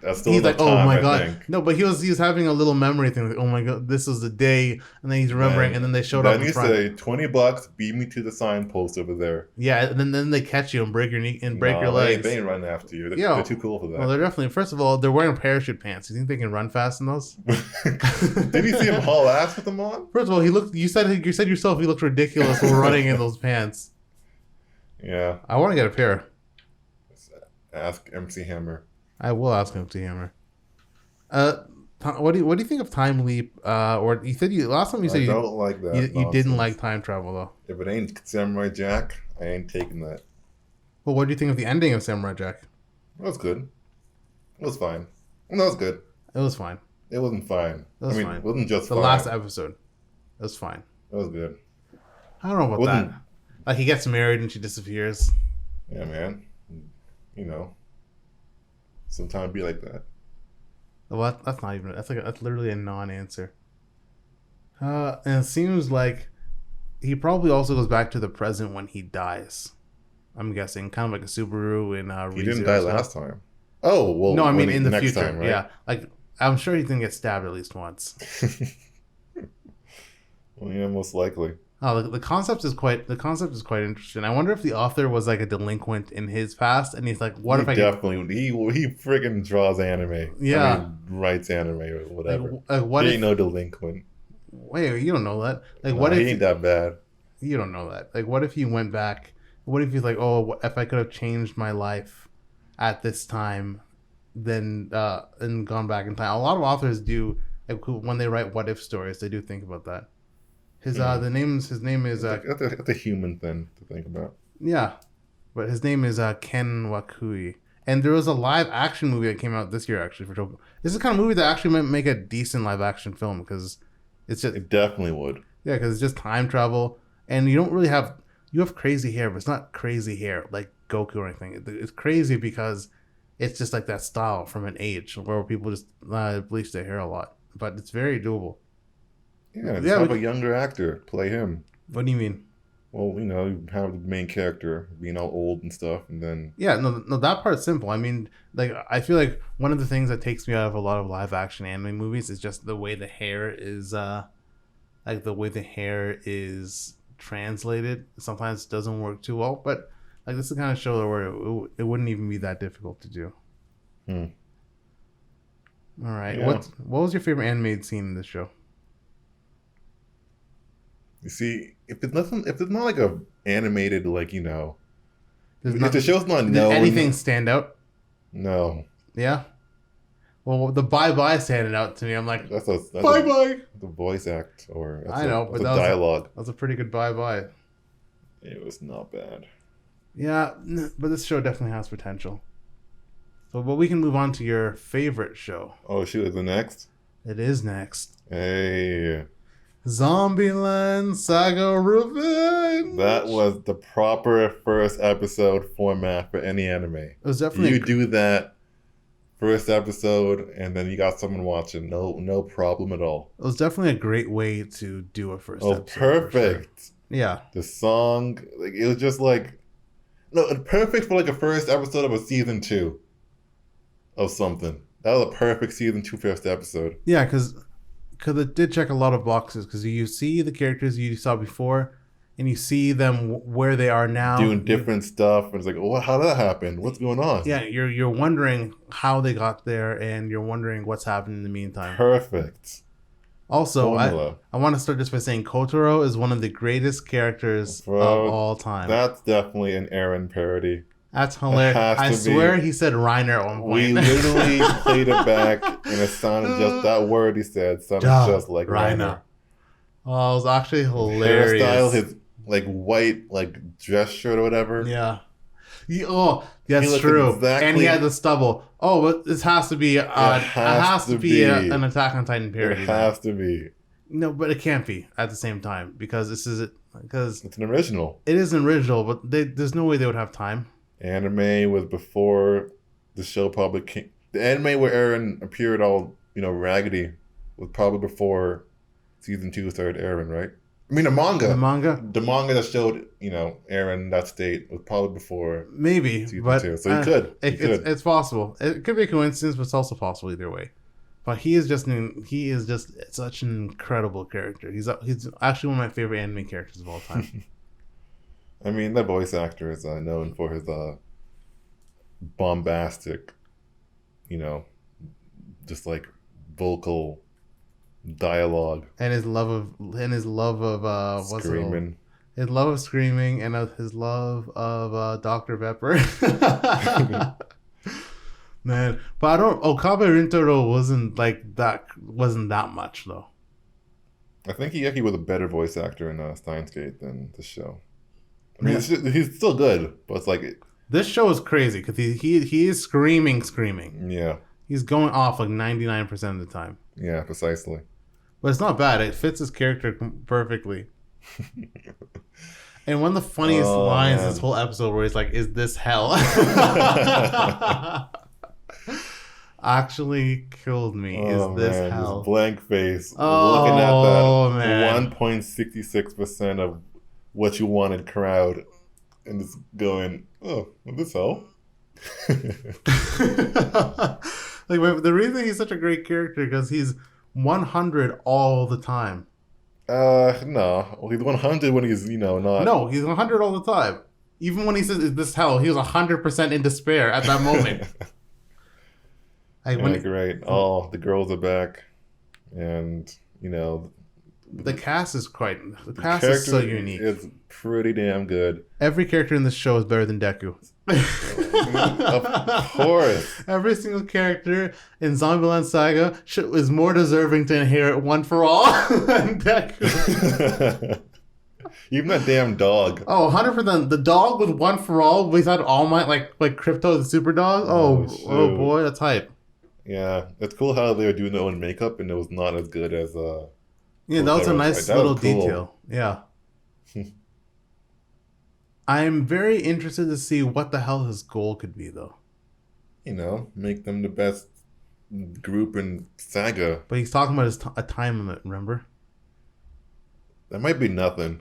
That's still he's like, time, oh my I god, think. No, but he was having a little memory thing. Like, oh my god, this is the day, and then he's remembering, and then they showed up. Then you say $20, beat me to the signpost over there. Yeah, and then they catch you and break your knee and break your legs. They ain't running after you. They're too cool for that. Well, they're definitely. First of all, they're wearing parachute pants. You think they can run fast in those? Did you see him haul ass with them on? First of all, You said yourself he looked ridiculous while running in those pants. Yeah. I want to get a pair. Ask MC Hammer. I will ask MC Hammer. What do you think of Time Leap? Or you said last time you said I don't like that. you didn't nonsense. like time travel though. If it ain't Samurai Jack, I ain't taking that. Well, what do you think of the ending of Samurai Jack? It was good. It was fine. No, it was good. It was fine. It wasn't fine. It was I mean, fine. it wasn't just The fine. last episode, it was fine. It was good. I don't know about Wasn't- that. Like he gets married and she disappears. Yeah, man. You know, sometimes be like that. Well, that's not even. That's literally a non-answer. And it seems like he probably also goes back to the present when he dies. I'm guessing, kind of like a Subaru in He didn't ReZero die stuff. last time. Oh, well. No, I mean in the next future. time, right? Yeah, like I'm sure he's gonna get stabbed at least once. Well, yeah, most likely. Oh, the concept is quite interesting. I wonder if the author was like a delinquent in his past, and he's like, "What he if I definitely he friggin' draws anime? Yeah. I mean, writes anime or whatever. what he if? ain't no delinquent. Wait, you don't know that. Like, Nah, what he if ain't that bad? you don't know that? Like, what if he went back? What if he's like, "Oh, what if I could have changed my life at this time, then and gone back in time?" A lot of authors do. Like, when they write what if stories, they do think about that. His name is That's a human thing to think about. yeah, but his name is Ken Wakui. And there was a live action movie that came out this year actually for Tokyo. This is the kind of movie that actually might make a decent live action film because it's just It definitely would. because it's just time travel and you don't really have you have crazy hair, but it's not crazy hair like Goku or anything. It's crazy because it's just like that style from an age where people just bleach their hair a lot, but it's very doable. Yeah, just Yeah, have we- a younger actor play him. What do you mean? Well, you have the main character being all old and stuff, and then Yeah, no, that part's simple. I mean, like, I feel like one of the things that takes me out of a lot of live action anime movies is just the way the hair is, like the way the hair is translated. Sometimes it doesn't work too well, but like this is the kind of show where it wouldn't even be that difficult to do. Hmm. All right, Yeah. what was your favorite animated scene in this show? you see if it's not like a animated if the show's not Did known, anything stand out? No, Yeah. Well, the bye standing out to me. I'm like, that's bye. the voice act or that's I know, that's but a that was- dialogue. That was a pretty good bye. It was not bad. Yeah, but this show definitely has potential. So, but we can move on to your favorite show. Oh shoot, is the next? It is next. Hey, Zombieland Saga Revenge. that was the proper first episode format for any anime. It was definitely. You do that first episode, and then you got someone watching. No problem at all. It was definitely a great way to do a first Oh, episode. for sure. perfect. Yeah. The song, it was just perfect for like a first episode of a season 2 of something. That was a perfect season 2 first episode. Yeah, because it did check a lot of boxes. Because you see the characters you saw before, and you see them where they are now, Doing different stuff, and it's like, oh, how did that happen? What's going on? Yeah, you're wondering how they got there, and you're wondering what's happened in the meantime. Perfect. Also, Formula. I want to start just by saying Kotaro is one of the greatest characters Bro, of all time. That's definitely an Aaron parody. That's hilarious. has I to swear be. he said Reiner at one We point. literally played it back, and it sounded just that word he said sounded Duh, just like Reiner. Oh, it was actually hilarious. Hairstyle, his white dress shirt or whatever. Yeah. That's He looked true. exactly- And he had the stubble. Oh, but this has to be. It has to be be. an Attack on Titan parody. It has to be. No, but it can't be at the same time because this is because It's an original. it is an original, but there's no way they would have time. Anime was before the show probably came. The anime where Aaron appeared all raggedy was probably before season 2 started airing, right? I mean, the manga that showed Aaron that state was probably before maybe, season but 2. So he could. It's possible. It could be a coincidence, but it's also possible either way. But he is just such an incredible character. He's actually one of my favorite anime characters of all time. I mean, that voice actor is known for his bombastic, just like vocal dialogue, and his love of what's it called? screaming. His love of screaming and his love of Dr. Pepper. Man, but I don't. Okabe Rintaro wasn't that much though. I think he actually was a better voice actor in Steins Gate than the show. I mean, Yeah. he's still good, but it's like, This show is crazy because he is screaming. yeah, He's going off like 99% of the time. yeah, precisely. But it's not bad. It fits his character perfectly. And one of the funniest Oh, lines man. this whole episode where he's like, "Is this hell?" Actually killed me. Oh, Is this man, hell? this blank face, Oh, looking at that man. 1.66% of what you wanted crowd, and just going, "Oh, is this hell?" Like the reason he's such a great character because he's 100 all the time. No. Well, he's 100 when he's, not. No, he's 100 all the time. Even when he says, "Is this hell?" He was 100% in despair at that moment. Like when Yeah, great. Oh, the girls are back, and the cast is the cast is so character unique. is pretty damn good. Every character in this show is better than Deku. Of course. Every single character in Zombieland Saga is more deserving to inherit One for All than Deku. Even that damn dog. Oh, 100%. The dog with One for All without All Might, like Crypto the super dog. Oh shoot. boy, that's hype. Yeah, it's cool how they were doing their own makeup, and it was not as good as Yeah, that was a Kotaro. nice That was little cool. detail. Yeah. I'm very interested to see what the hell his goal could be, though. Make them the best group in Saga. But he's talking about a time limit, remember? That might be nothing.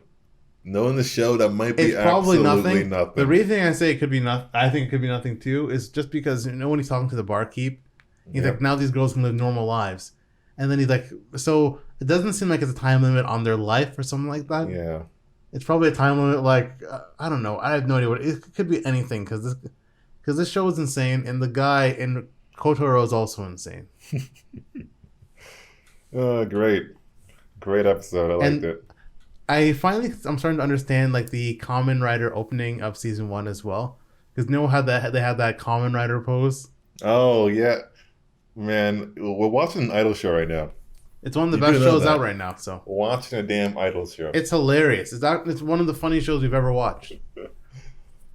Knowing the show, that might be It's probably absolutely nothing. The reason I say it could be nothing, I think it could be nothing too, is just because when he's talking to the barkeep, he's Yep. like, now these girls can live normal lives, and then he's like, so it doesn't seem like it's a time limit on their life or something like that. Yeah. It's probably a time limit, like I don't know. I have no idea what it could be. Anything because this show is insane, and the guy in Kotaro is also insane. Great episode. I liked it. I'm starting to understand like the Kamen Rider opening of season 1 as well, because you know how they had that Kamen Rider pose. Oh yeah, man, we're watching an idol show right now. It's one of the You best do know shows that. out right now. So Watching a damn idol show. it's hilarious. It's one of the funniest shows we've ever watched.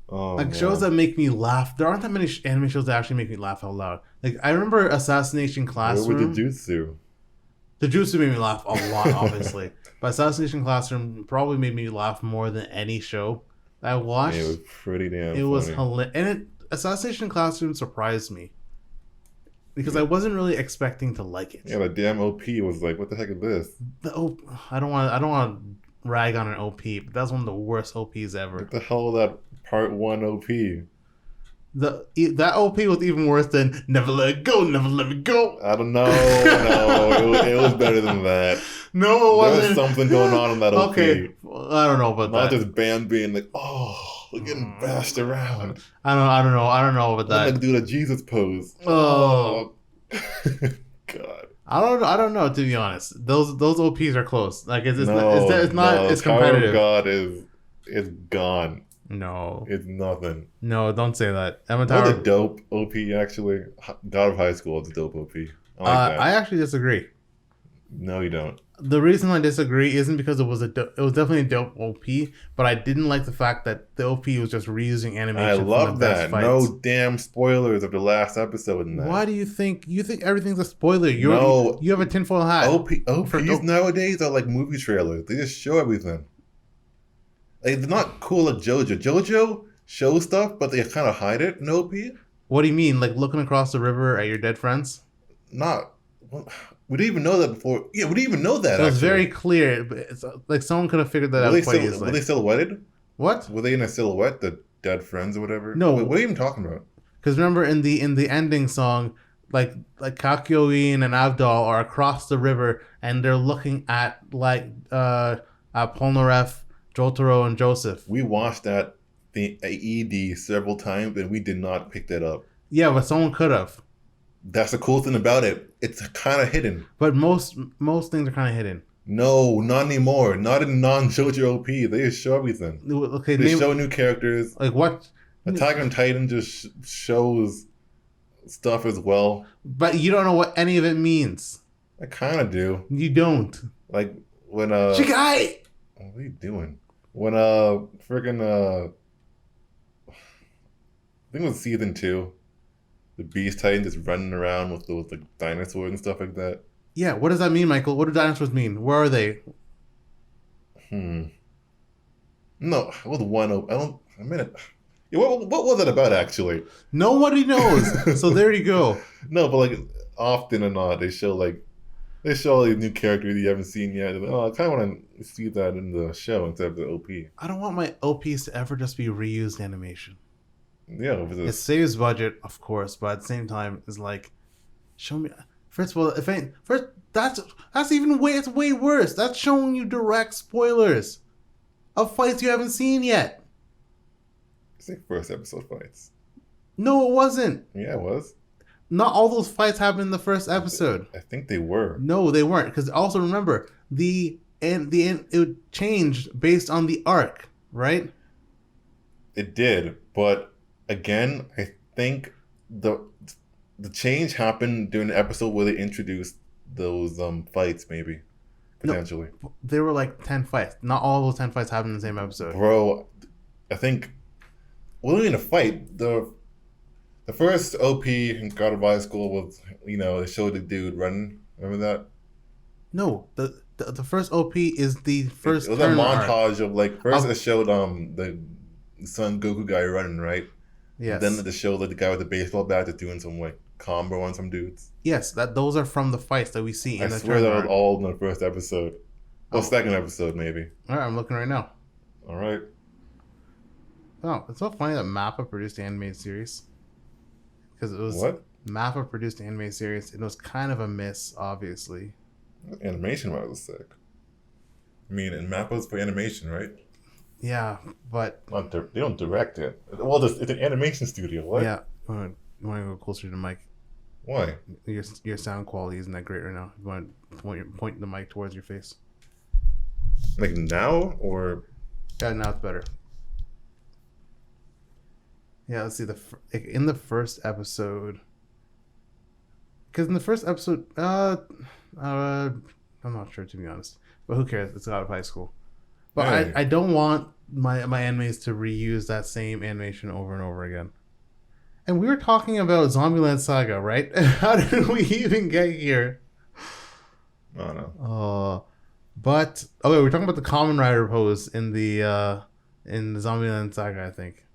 Oh, Like man. shows that make me laugh. There aren't that many anime shows that actually make me laugh out loud. Like I remember Assassination Where Classroom. would the Jutsu? The Jutsu made me laugh a lot, obviously. But Assassination Classroom probably made me laugh more than any show that I watched. It was pretty damn. It was funny. hilarious. And Assassination Classroom surprised me. Because I wasn't really expecting to like it. Yeah, the damn OP was like, what the heck is this? I don't want to rag on an OP, but that's one of the worst OPs ever. What the hell is that part 1 OP? That OP was even worse than Never Let It Go, Never Let Me Go. I don't know. No, it was better than that. No, it There wasn't. was something going on in that OP. Okay, I don't know about Not that. just Bam being like, oh, we're getting bashed around. I don't know about Let that. them do the Jesus pose. Oh. God. I don't know, to be honest. Those OPs are close. Like it's No, it's Tower of competitive. God is gone. No, It's nothing. no, don't say that. Another Tower. dope OP actually. God of High School is a dope OP. I like that. I actually disagree. No, you don't. The reason I disagree isn't because it was definitely a dope OP, but I didn't like the fact that the OP was just reusing animation. I from love the best that. fights. No damn spoilers of the last episode in that. Why do you think everything's a spoiler? No. You have a tinfoil hat. OPs nowadays are like movie trailers. They just show everything. Like, they're not cool like JoJo. JoJo shows stuff, but they kind of hide it in OP. What do you mean? Like looking across the river at your dead friends? Not. Well, we didn't even know that before. Yeah, we didn't even know that. It was actually. very clear. But it's, like someone could have figured that out quite easily. Were they silhouetted? What? Were they in a silhouette, the dead friends or whatever? No. What are you even talking about? Because remember in the ending song, like Kakyoin and Avdol are across the river and they're looking at Polnareff, Jotaro, and Joseph. We watched that the ED several times and we did not pick that up. Yeah, but someone could have. That's the cool thing about it. It's kind of hidden. But most things are kind of hidden. No, not anymore. Not in non-JoJo OP. They just show everything. Okay, They show new characters. like what? Attack on Titan just shows stuff as well. But you don't know what any of it means. I kind of do. You don't. Like when Shikai! what are you doing? When freaking I think it was season 2. The Beast Titan just running around with the dinosaurs and stuff like that. Yeah, what does that mean, Michael? What do dinosaurs mean? Where are they? No, it was one. I don't. A minute. Yeah, what was it about actually? Nobody knows. So there you go. No, but like often or not, they show all these new characters you haven't seen yet. Like, oh, I kind of want to see that in the show instead of the OP. I don't want my OPs to ever just be reused animation. Yeah, It saves budget, of course, but at the same time, it's like, show me. First of all, that's even way. It's way worse. That's showing you direct spoilers of fights you haven't seen yet. It's like first episode fights. No, it wasn't. Yeah, it was. Not all those fights happened in the first episode. I think they were. No, they weren't. Because also remember, the end it changed based on the arc, right? It did, but again, I think the change happened during the episode where they introduced those fights, maybe potentially. No, there were like 10 fights. Not all those 10 fights happened in the same episode. Bro, I think in a fight, the first OP in God of High School was, they showed the dude running. Remember that? No, the first OP is the first. It was a montage of like first it showed the Son Goku guy running, right? Yes. Then it showed the guy with the baseball bat that's doing some like combo on some dudes. Yes, those are from the fights that we see in I the swear that was all in the first episode. Well, second episode maybe. All right, I'm looking right now. All right. Oh, it's so funny that Mappa produced the animated series. Because it was What? Mappa produced the animated series. It was kind of a miss, obviously. Animation was sick. I mean, and Mappa's for animation, right? Yeah, but They don't direct it. Well, it's an animation studio. What? yeah, you want to go closer to the mic? Why? Your sound quality isn't that great right now. You want to point the mic towards your face? Like now or? Yeah, now it's better. Yeah, let's see in the first episode. Because in the first episode, I'm not sure to be honest, but who cares? It's out of high school. But Hey. I don't want my animes to reuse that same animation over and over again. And we were talking about Zombieland Saga, right? How did we even get here? I don't know. But okay, we're talking about the Kamen Rider pose in the Zombieland Saga, I think.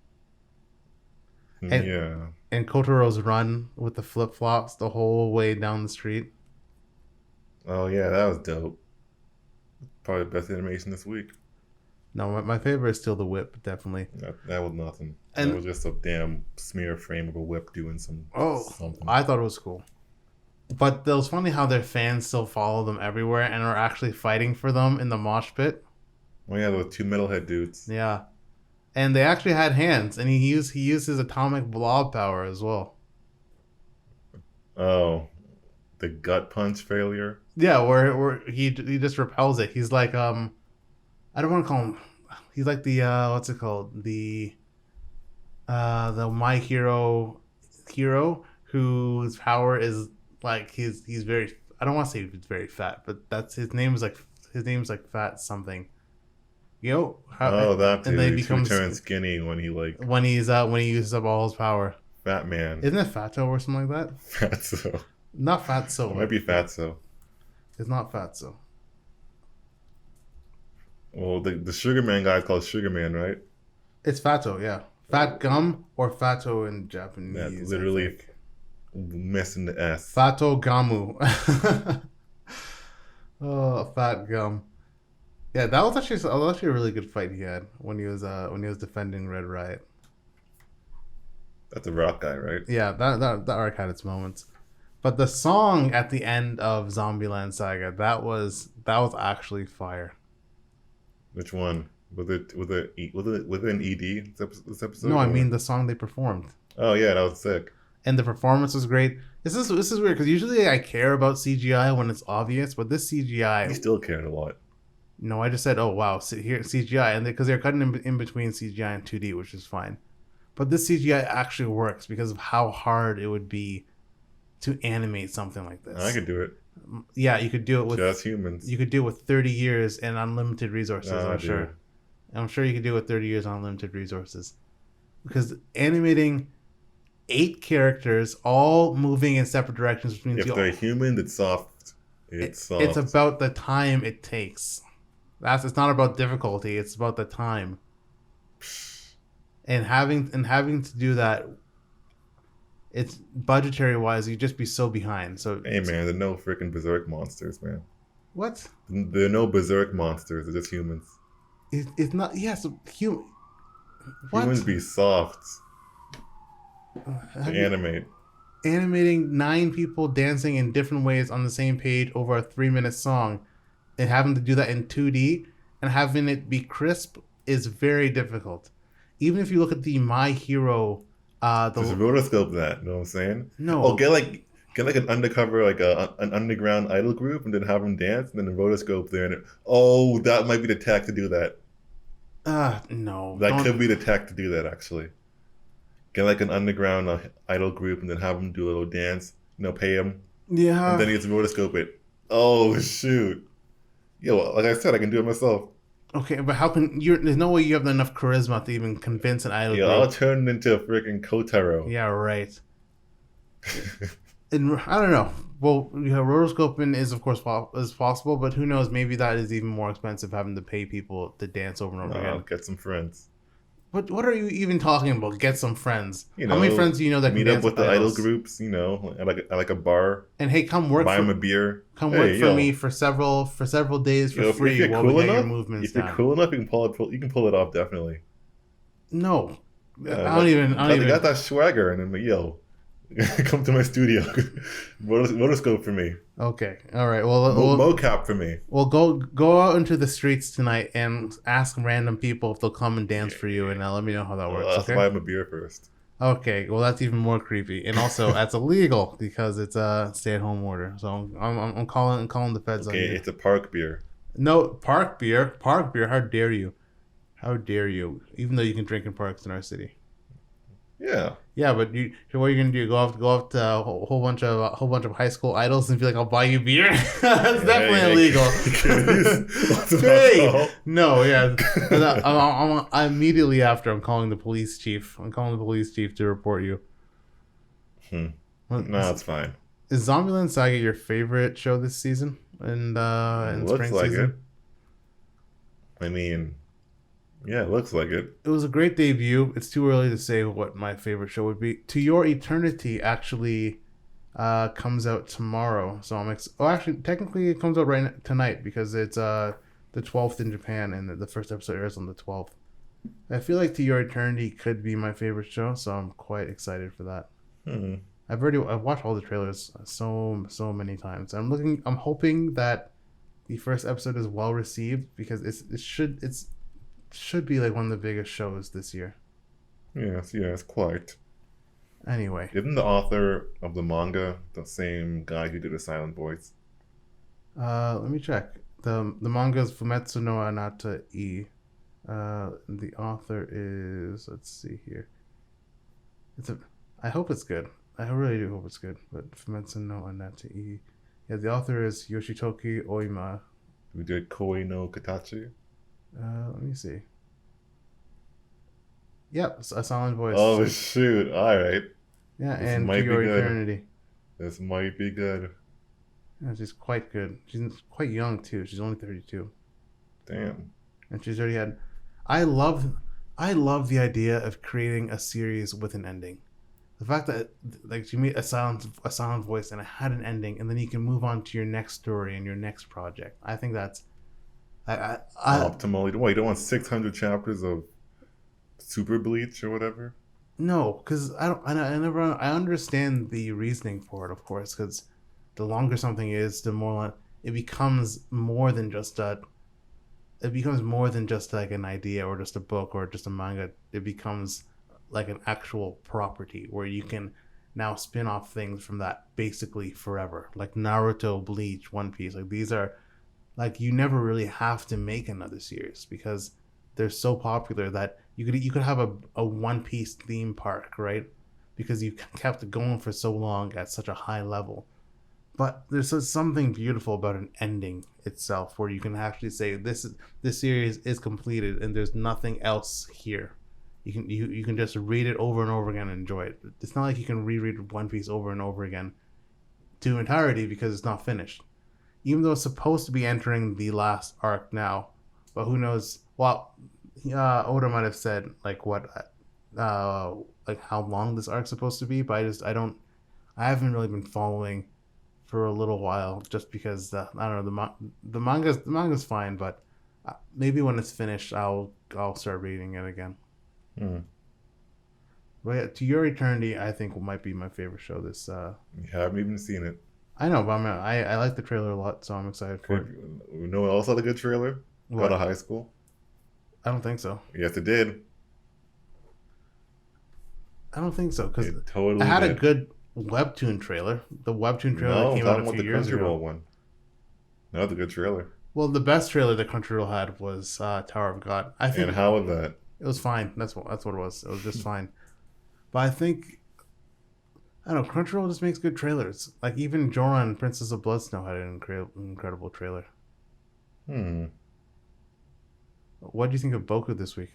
And- Yeah. And Kotaro's run with the flip flops the whole way down the street. Oh yeah, that was dope. Probably the best animation this week. No, my favorite is still the whip, definitely. That was nothing. And- that was just a damn smear frame of a whip doing something. I thought it was cool. But it was funny how their fans still follow them everywhere and are actually fighting for them in the mosh pit. Oh yeah, those two metalhead dudes. Yeah. And they actually had hands, and he used his atomic blob power as well. Oh, the gut punch failure. Yeah, where he just repels it. He's like I don't want to call him. He's like the what's it called, the My Hero whose power is like he's very. I don't want to say he's very fat, but that's his name is like fat something. That and then he dude. He becomes turns skinny when he like when he uses up all his power. fat man. Isn't it Fatso or something like that? Fatso. Not Fatso. It might be Fatso. It's not Fatso. Well, the Sugar Man guy is called Sugar Man, right? It's Fatso, yeah. Fat Gum or Fatso in Japanese. That's I literally think. missing the S. Fato Gamu. Oh, Fat Gum. Yeah, that was actually a really good fight he had when he was defending Red Riot. That's a rock guy, right? Yeah, that arc had its moments. But the song at the end of Zombieland Saga, that was actually fire. Which one? Was it an ED this episode? No, I or- mean the song they performed. Oh yeah, that was sick. And the performance was great. This is weird because usually I care about CGI when it's obvious, but this CGI. He still cared a lot. No, I just said, oh wow, here CGI, and because they're cutting in between CGI and 2D, which is fine. But this CGI actually works because of how hard it would be to animate something like this. I could do it. Yeah, you could do it with Just humans. you could do it with 30 years and unlimited resources. I'm dude. sure. I'm sure you could do it with 30 years and unlimited resources. Because animating 8 characters all moving in separate directions, which means If they're human, it's soft. It's soft. it's about the time it takes. It's not about difficulty. It's about the time. And having to do that, it's budgetary wise, you'd just be so behind. So Hey man, there are no freaking berserk monsters, man. what? There are no berserk monsters. They're just humans. It's not. Yes, human. What? Humans be soft. Have you- Animate. Animating 9 people dancing in different ways on the same page over a 3-minute song, and having to do that in 2D and having it be crisp is very difficult. Even if you look at the My Hero, Just rotoscope that. You know what I'm saying? no, Oh, get like an undercover, like an underground idol group, and then have them dance, and then the rotoscope there. And that might be the tech to do that. no, That don't- could be the tech to do that, actually. Get like an underground idol group, and then have them do a little dance. Pay them, Yeah, and then you have to rotoscope it. Oh shoot! Yo, like I said, I can do it myself. okay, but how can you? There's no way you have enough charisma to even convince an idol Yeah, I'll group. turn it into a freaking Kotaro. Yeah, right. And I don't know. Well, rotoscoping is of course is possible, but who knows? Maybe that is even more expensive, having to pay people to dance over and over I'll again. get some friends. What are you even talking about? Get some friends. You How many know, friends do you know that can Meet dance up with the idol idols? groups, at like a bar. And hey, come work Buy them a for beer. come Hey, work for yo. me for several days for Yo, if free you're while cool we get your enough, movements if you're down. cool enough, you can pull it off definitely. No, Yeah, I don't even. They got that swagger, and I'm like, yo, come to my studio, rotoscope for me, Okay, all right. Well, we'll mocap for me. go out into the streets tonight and ask random people if they'll come and dance for you, and let me know how that works. I'll Okay. buy him a beer first. Okay. Well, that's even more creepy, and also that's illegal because it's a stay-at-home order. So I'm calling the feds on Okay, you. it's a park beer. No, park beer. Park beer. How dare you? How dare you? Even though you can drink in parks in our city. Yeah. Yeah, but what are you gonna do? Go up to a whole bunch of high school idols and be like, "I'll buy you beer." That's definitely illegal. Hey! No, yeah. I'm immediately after. I'm calling the police chief. I'm calling the police chief to report you. No, it's fine. Is Zombieland Saga your favorite show this season? And in Looks spring like season? it. I mean, yeah, it looks like it. It was a great debut. It's too early to say what my favorite show would be. To Your Eternity actually comes out tomorrow. So actually, technically, it comes out tonight because it's the 12th in Japan, and the first episode airs on the 12th. I feel like To Your Eternity could be my favorite show, so I'm quite excited for that. I've watched all the trailers so many times. I'm hoping that the first episode is well received because it should be like one of the biggest shows this year. Yes, quite. Anyway, Isn't the author of the manga the same guy who did the silent voice? let me check. The manga is Fumetsu no Anata E. The author is, let's see here. I hope it's good. I really do hope it's good. But Fumetsu no Anata E. Yeah, the author is Yoshitoki Oima. Who did Koi no Katachi? Let me see. Yep, a silent voice. Oh shoot! All right, yeah, this and might To be Your good. Eternity. this might be good. Yeah, she's quite good. She's quite young too. She's only 32, Damn. and she's already had. I love the idea of creating a series with an ending. The fact that like you made a silent voice and it had an ending, and then you can move on to your next story and your next project. I think that's. Optimally. What, you don't want 600 chapters of Super Bleach or whatever? No, because I understand the reasoning for it, of course, because the longer something is, the more it becomes more than just like an idea or just a book or just a manga. It becomes like an actual property where you can now spin off things from that basically forever, like Naruto, Bleach, One Piece. Like these are like you never really have to make another series because they're so popular that you could have a One Piece theme park, right? Because you kept it going for so long at such a high level. But there's something beautiful about an ending itself, where you can actually say this series is completed and there's nothing else here. You can just read it over and over again and enjoy it. It's not like you can reread One Piece over and over again to entirety because it's not finished. Even though it's supposed to be entering the last arc now, but who knows? Well, Oda might have said like like how long this arc's supposed to be, but I haven't really been following for a little while just because I don't know the manga's fine, but maybe when it's finished I'll start reading it again. But yeah, To Your Eternity I think might be my favorite show this. You haven't even seen it. I know, but I like the trailer a lot, so I'm excited for it. You know what else had a good trailer? What? Out of High School. I don't think so. Yes, it did. I don't think so because It totally I had did. a good webtoon trailer. The webtoon trailer No, that I'm came out talking a about few the years ago. Crunchyroll one. Not the good trailer. Well, the best trailer that Crunchyroll had was Tower of God. I think And how was that? it was fine. That's what it was. It was just fine. But I think I don't know. Crunchyroll just makes good trailers. Like even Joran, Princess of Blood Snow, had an incredible trailer. What do you think of Boku this week?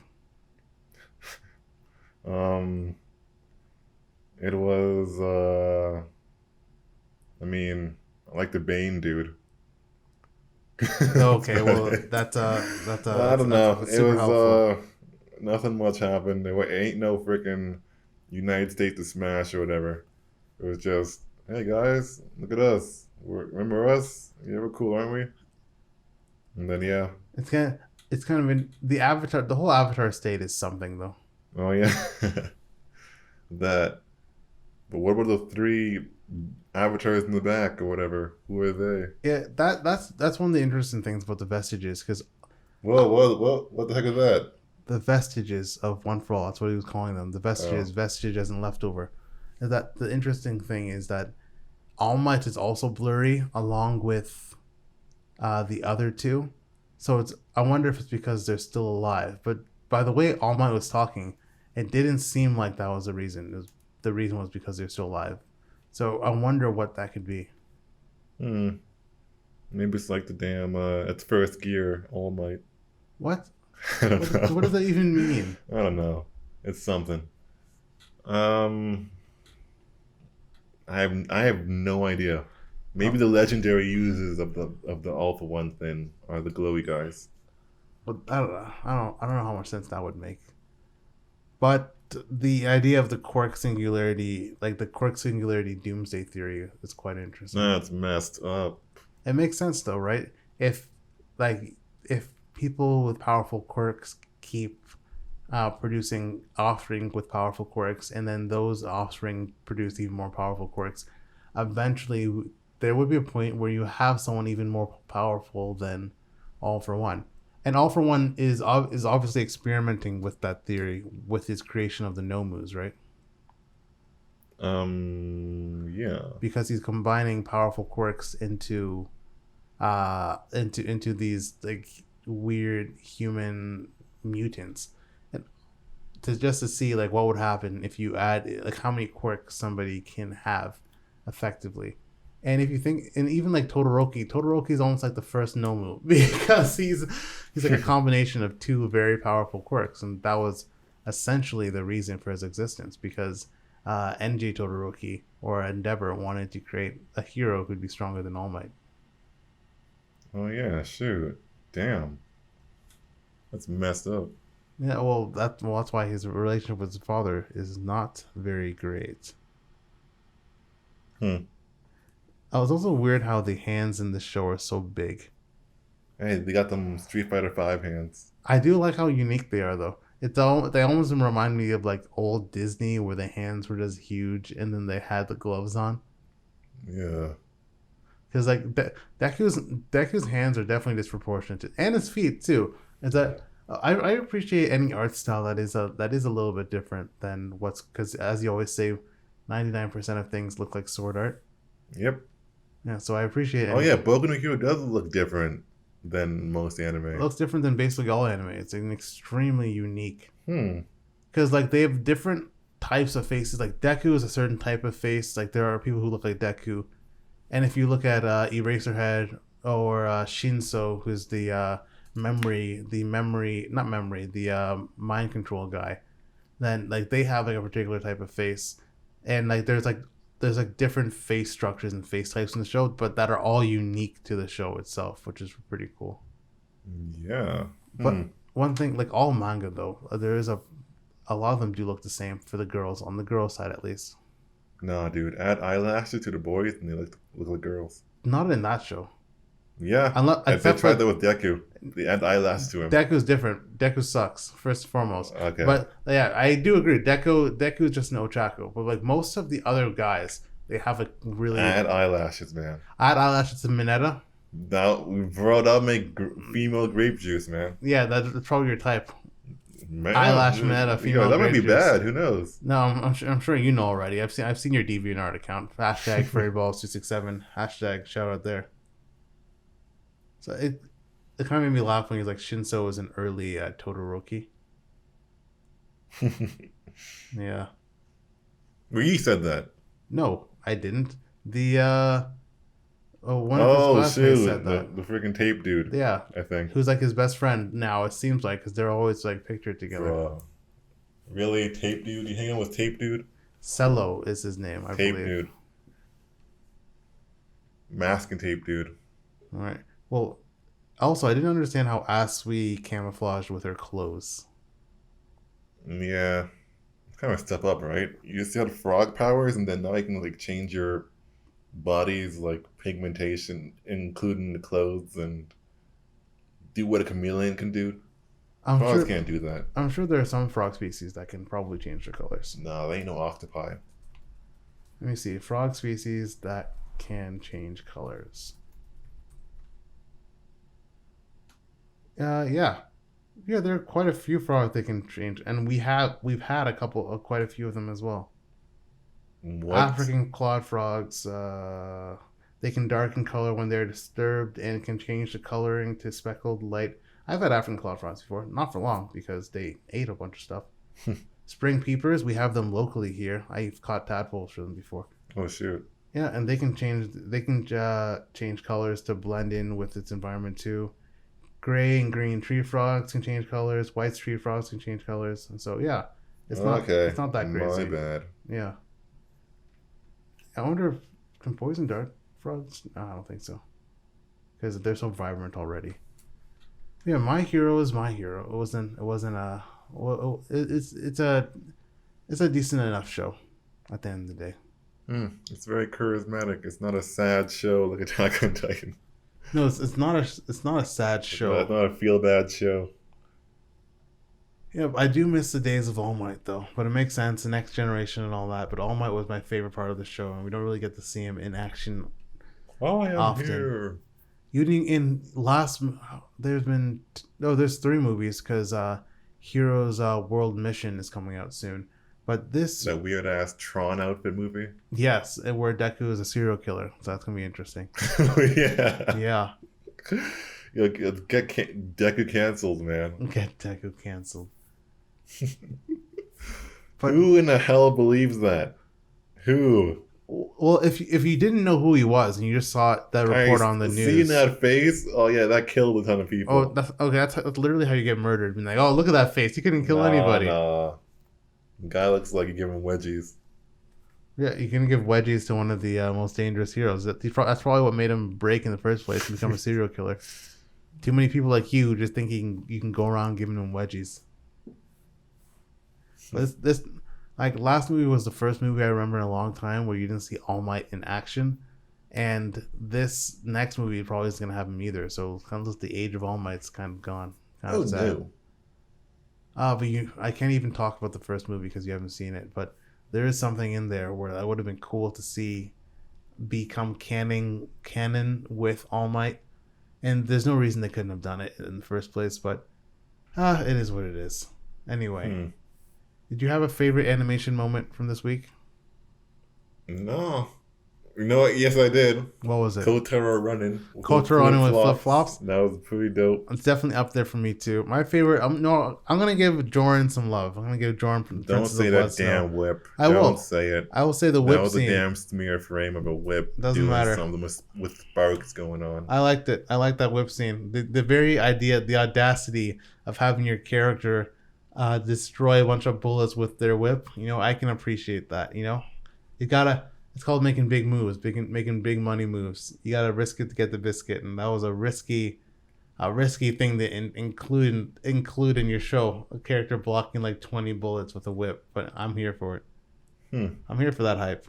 It was I mean, I like the Bane dude. Okay, well that's I don't know. that's It super was helpful. nothing much happened. There ain't no freaking United States to smash or whatever. It was just, hey guys, look at us. Remember us? Yeah, we're cool, aren't we? And then yeah. It's kind of the Avatar. The whole Avatar state is something though. Oh yeah. That. But what were the three avatars in the back or whatever? Who are they? Yeah, that's one of the interesting things about the vestiges, because Whoa, what the heck is that? the vestiges of One for All. That's what he was calling them. The vestiges, vestige as in leftover. Is that the interesting thing is that All Might is also blurry along with the other two. So I wonder if it's because they're still alive. But by the way All Might was talking, it didn't seem like that was the reason. The reason was because they're still alive. So I wonder what that could be. Maybe it's like the damn it's first gear All Might. What? I don't know. What does that even mean? I don't know. It's something. I have no idea. Maybe the legendary users of the All for One thing are the glowy guys. But I don't know. I don't know how much sense that would make. But the idea of the Quirk singularity, like the Quirk singularity doomsday theory, is quite interesting. That's messed up. It makes sense though, right? If people with powerful quirks keep producing offspring with powerful quirks, and then those offspring produce even more powerful quirks, eventually there would be a point where you have someone even more powerful than All for One. And All for One is obviously experimenting with that theory with his creation of the Nomus, right? Yeah. Because he's combining powerful quirks into these like weird human mutants, and to see like what would happen if you add like how many quirks somebody can have effectively. And if you think, and even like Todoroki is almost like the first Nomu because he's like a combination of two very powerful quirks, and that was essentially the reason for his existence, because NJ Todoroki or Endeavor wanted to create a hero who'd be stronger than All Might. Oh yeah, shoot. Damn. That's messed up. Yeah, well that's why his relationship with his father is not very great. It was also weird how the hands in the show are so big. Hey, they got them Street Fighter 5 hands. I do like how unique they are, though. They almost remind me of like old Disney, where the hands were just huge, and then they had the gloves on. Yeah. Because like Deku's hands are definitely disproportionate, and his feet too. Is that I appreciate any art style that is a little bit different than because as you always say, 99% of things look like sword art. Yep. Yeah, so I appreciate. Oh yeah, Boku no Hero does look different. than most It anime. looks different than basically all anime. It's an extremely unique. Hmm. Because like they have different types of faces. Like Deku is a certain type of face. Like there are people who look like Deku, and if you look at Eraserhead or Shinso, who's the mind control guy, then like they have like a particular type of face, and like there's like different face structures and face types in the show, but that are all unique to the show itself, which is pretty cool. Yeah. But one thing, like all manga though, there is a lot of them do look the same for the girls, on the girl side at least. Nah, dude. Add eyelashes to the boys and they look like girls. Not in that show. Yeah. Unless, They except tried for that with Deku. They add eyelashes to him. Deku's different. Deku sucks, first and foremost. Okay. But yeah, I do agree. Deku is just an ochaku. But like most of the other guys, they have like really Add eyelashes, man. add eyelashes to Mineta. That'll make female grape juice, man. Yeah, that's probably your type. Man, Eyelash Mineta, female that might be grape juice. bad. Who knows? No, I'm sure you know already. I've seen your DeviantArt account. Hashtag FurryBalls267. Hashtag shout out there. So it kind of made me laugh when he's like Shinso was an early Todoroki. Yeah. Well, you said that. No, I didn't. One of his Oh, classmates shoot. said that. The freaking tape dude, Yeah, I think. who's like his best friend now. It seems like because they're always like pictured together. Bro. Really? Tape dude? You hanging with tape dude? Cello is his name, I Tape believe. dude. Mask and tape dude. All right. Well, also I didn't understand how Asui camouflaged with her clothes. Yeah. It's kind of a step up, right? You just had frog powers and then now you can like change your body's like pigmentation, including the clothes, and do what a chameleon can do. Frogs can't do that. I'm sure there are some frog species that can probably change their colors. No, they ain't no octopi. Let me see. Frog species that can change colors. Yeah. There are quite a few frogs that can change, and we've had quite a few of them as well. What? African clawed frogs. They can darken color when they're disturbed and can change the coloring to speckled light. I've had African clawed frogs before, not for long because they ate a bunch of stuff. Spring peepers, we have them locally here. I've caught tadpoles for them before. Oh shoot. Yeah, and they can change colors to blend in with its environment too. Gray and green tree frogs can change colors. White tree frogs can change colors, and so yeah, it's not that crazy. My bad. Yeah. I wonder if can poison dart frogs? No, I don't think so, because they're so vibrant already. Yeah, my hero is my hero. It wasn't a. Well, it's a decent enough show, at the end of the day. It's very charismatic. It's not a sad show like Attack on Titan. No, it's not a sad show. It's not a feel bad show. Yeah, I do miss the days of All Might though, but it makes sense, the next generation and all that. But All Might was my favorite part of the show, and we don't really get to see him in action. Oh, I am Often. here. There's 3 movies because Heroes World Mission is coming out soon. But this, That weird ass Tron outfit movie. yes, and where Deku is a serial killer, so that's gonna be interesting. Yeah. Yeah, Get Deku canceled, man. get Deku canceled. But Who in the hell believes that? Who? well, if you didn't know who he was and you just saw that report on the news, Seeing that face, oh yeah, that killed a ton of people. oh, that's literally how you get murdered. Being like, oh, look at that face, he couldn't kill anybody. Nah. Guy looks like he gave him wedgies. Yeah, you can give wedgies to one of the most dangerous heroes. That's probably what made him break in the first place and become a serial killer. Too many people like you just think you can go around giving them wedgies. But this like last movie was the first movie I remember in a long time where you didn't see All Might in action, and this next movie probably isn't gonna have him either. So it kind of just the age of All Might's kind of gone. Kind of sad. No. But I can't even talk about the first movie because you haven't seen it. But there is something in there where that would have been cool to see become canon with All Might. And there's no reason they couldn't have done it in the first place. But it is what it is. Anyway, did you have a favorite animation moment from this week? No. You know what? Yes, I did. What was it? Kotaro running. Kotaro running with flip-flops? That was pretty dope. It's definitely up there for me too. My favorite. I'm gonna give Joran some love. I'm gonna give Joran from Don't Princess say of that Blood Snow. damn whip. I will. Don't say it. I will say the That whip was scene. a damn smear frame of a whip. Doesn't doing matter. Something with sparks going on. I liked it. I like that whip scene. The very idea, the audacity of having your character destroy a bunch of bullets with their whip. You know, I can appreciate that. You know, you gotta. It's called making big moves, making big money moves. You gotta risk it to get the biscuit, and that was a risky thing to include in your show. A character blocking like 20 bullets with a whip, but I'm here for it. I'm here for that hype.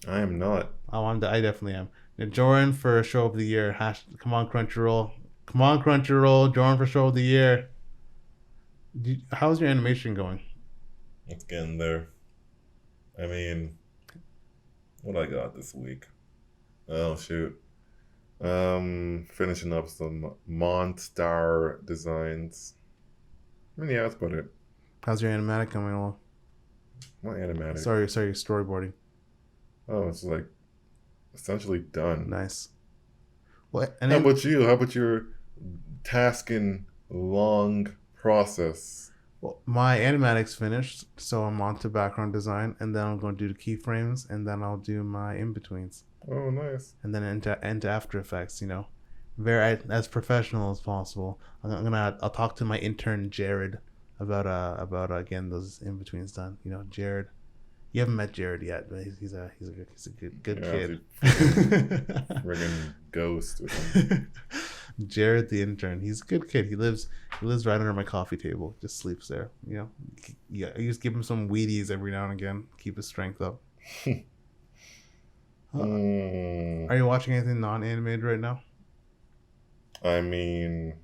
I am not. Oh, I definitely am. Now, Joran for show of the year. Come on, Crunchyroll. Come on, Crunchyroll. Joran for show of the year. How's your animation going? It's getting there. I mean, what I got this week? Oh shoot. Finishing up some Monstar designs. I mean, yeah, that's about it. How's your animatic coming along? Not animatic. Sorry, storyboarding. Oh, it's like essentially done. Nice. What? And How then, about you? How about your tasking long process? well, my animatic's finished, so I'm on to background design, and then I'm going to do the keyframes, and then I'll do my in-betweens, Oh, nice. and then into After Effects, you know. Very as professional as possible. I'll talk to my intern Jared about again those in-betweens done. You know, Jared. You haven't met Jared yet, but he's a good Yeah, kid. Friggin' ghost or something. Jared the intern. He's a good kid. He lives right under my coffee table. Just sleeps there. You know, yeah. I just give him some Wheaties every now and again. Keep his strength up. Are you watching anything non-animated right now? I mean,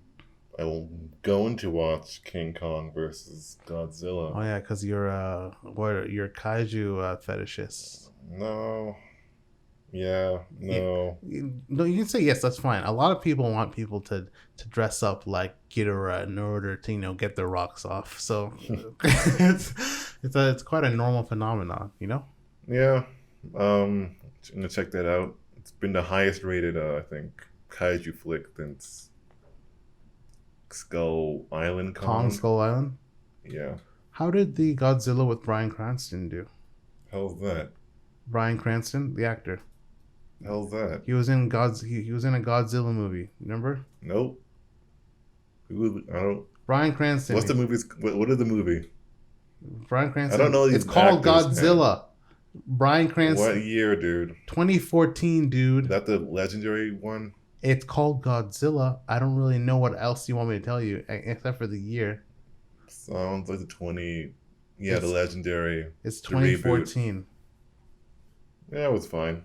I'm going to watch King Kong versus Godzilla. Oh yeah, because you're you're a kaiju fetishist. No. Yeah, no. No, you can say yes. That's fine. A lot of people want people to dress up like Ghidorah in order to get their rocks off. So it's quite a normal phenomenon, you know. Yeah. I'm gonna check that out. It's been the highest rated, I think, kaiju flick since Skull Island. Kong Skull Island. Yeah. How did the Godzilla with Bryan Cranston do? How's that? Bryan Cranston, the actor. How's that? He was in he was in a Godzilla movie. Remember? Nope. I don't. Bryan Cranston. What's the movie's? What is the movie? Bryan Cranston. I don't know these It's called actors, Godzilla. Bryan Cranston. What year, dude? 2014, dude. Is that the legendary one? It's called Godzilla. I don't really know what else you want me to tell you except for the year. Sounds like the 20. Yeah, the legendary. It's the reboot. 2014. Yeah, it was fine.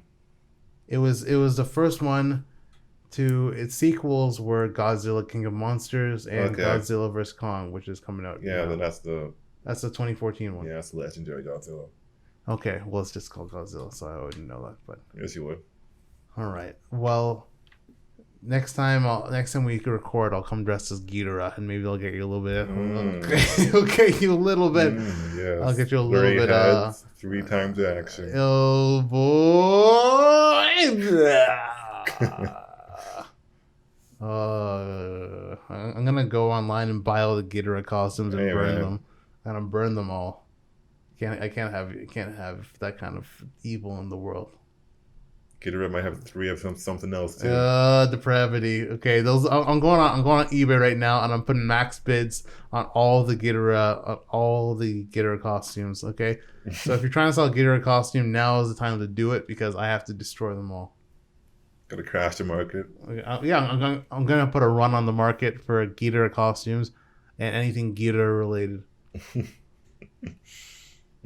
It was the first one to its sequels were Godzilla King of Monsters and Godzilla vs Kong, which is coming out. Yeah, now. then that's the 2014 one. Yeah, that's the legendary Godzilla. Okay, well it's just called Godzilla, so I wouldn't know that. But Yes, you would. all right, well, next time we can record, I'll come dressed as Ghidorah, and maybe I'll get you a little bit. I'll get you a little bit. Yes. I'll get you a little bit. Heads, 3 times action. Oh boy! I'm gonna go online and buy all the Ghidorah costumes and burn them. I'm gonna burn them all. I can't have that kind of evil in the world. Ghidorah might have 3 of something else too. Depravity. Okay, those. I'm going on eBay right now, and I'm putting max bids on all the Ghidorah costumes. Okay, so if you're trying to sell a Ghidorah costume, now is the time to do it because I have to destroy them all. Gotta crash the market. Yeah, I'm gonna put a run on the market for Ghidorah costumes and anything Ghidorah related.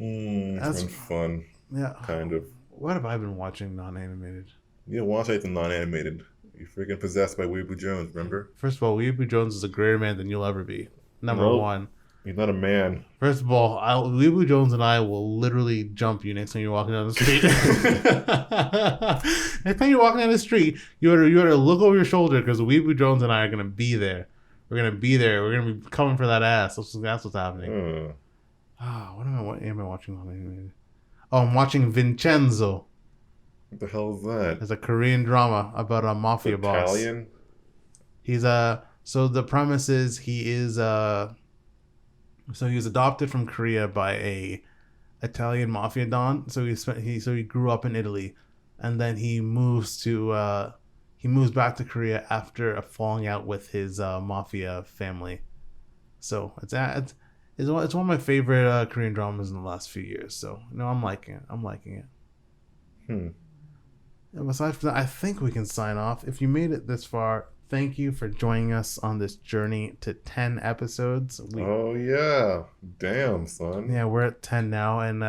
It's been fun. Yeah, kind of. What have I been watching non-animated? You don't watch anything non-animated. You're freaking possessed by Weeaboo Jones, remember? First of all, Weeaboo Jones is a greater man than you'll ever be. Number one. He's not a man. First of all, Weeaboo Jones and I will literally jump you next time you're walking down the street. Next time you're walking down the street, you ought to look over your shoulder because Weeaboo Jones and I are gonna be there. We're gonna be there. We're gonna be coming for that ass. That's what's happening. What am I watching on animated? Oh, I'm watching Vincenzo. What the hell is that? It's a Korean drama about a mafia boss. Italian? He's so the premise is he was adopted from Korea by a Italian mafia don. So he grew up in Italy, and then he moves back to Korea after a falling out with his mafia family. So it's one of my favorite Korean dramas in the last few years. So no, I'm liking it. And aside from that, I think we can sign off. If you made it this far, thank you for joining us on this journey to 10 episodes. Oh yeah, damn son. Yeah, we're at 10 now, and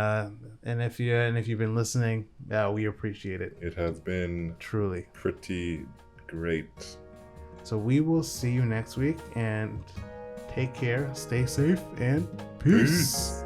if you've been listening, we appreciate it. It has been Truly. pretty great. So we will see you next week, and take care, stay safe, and peace.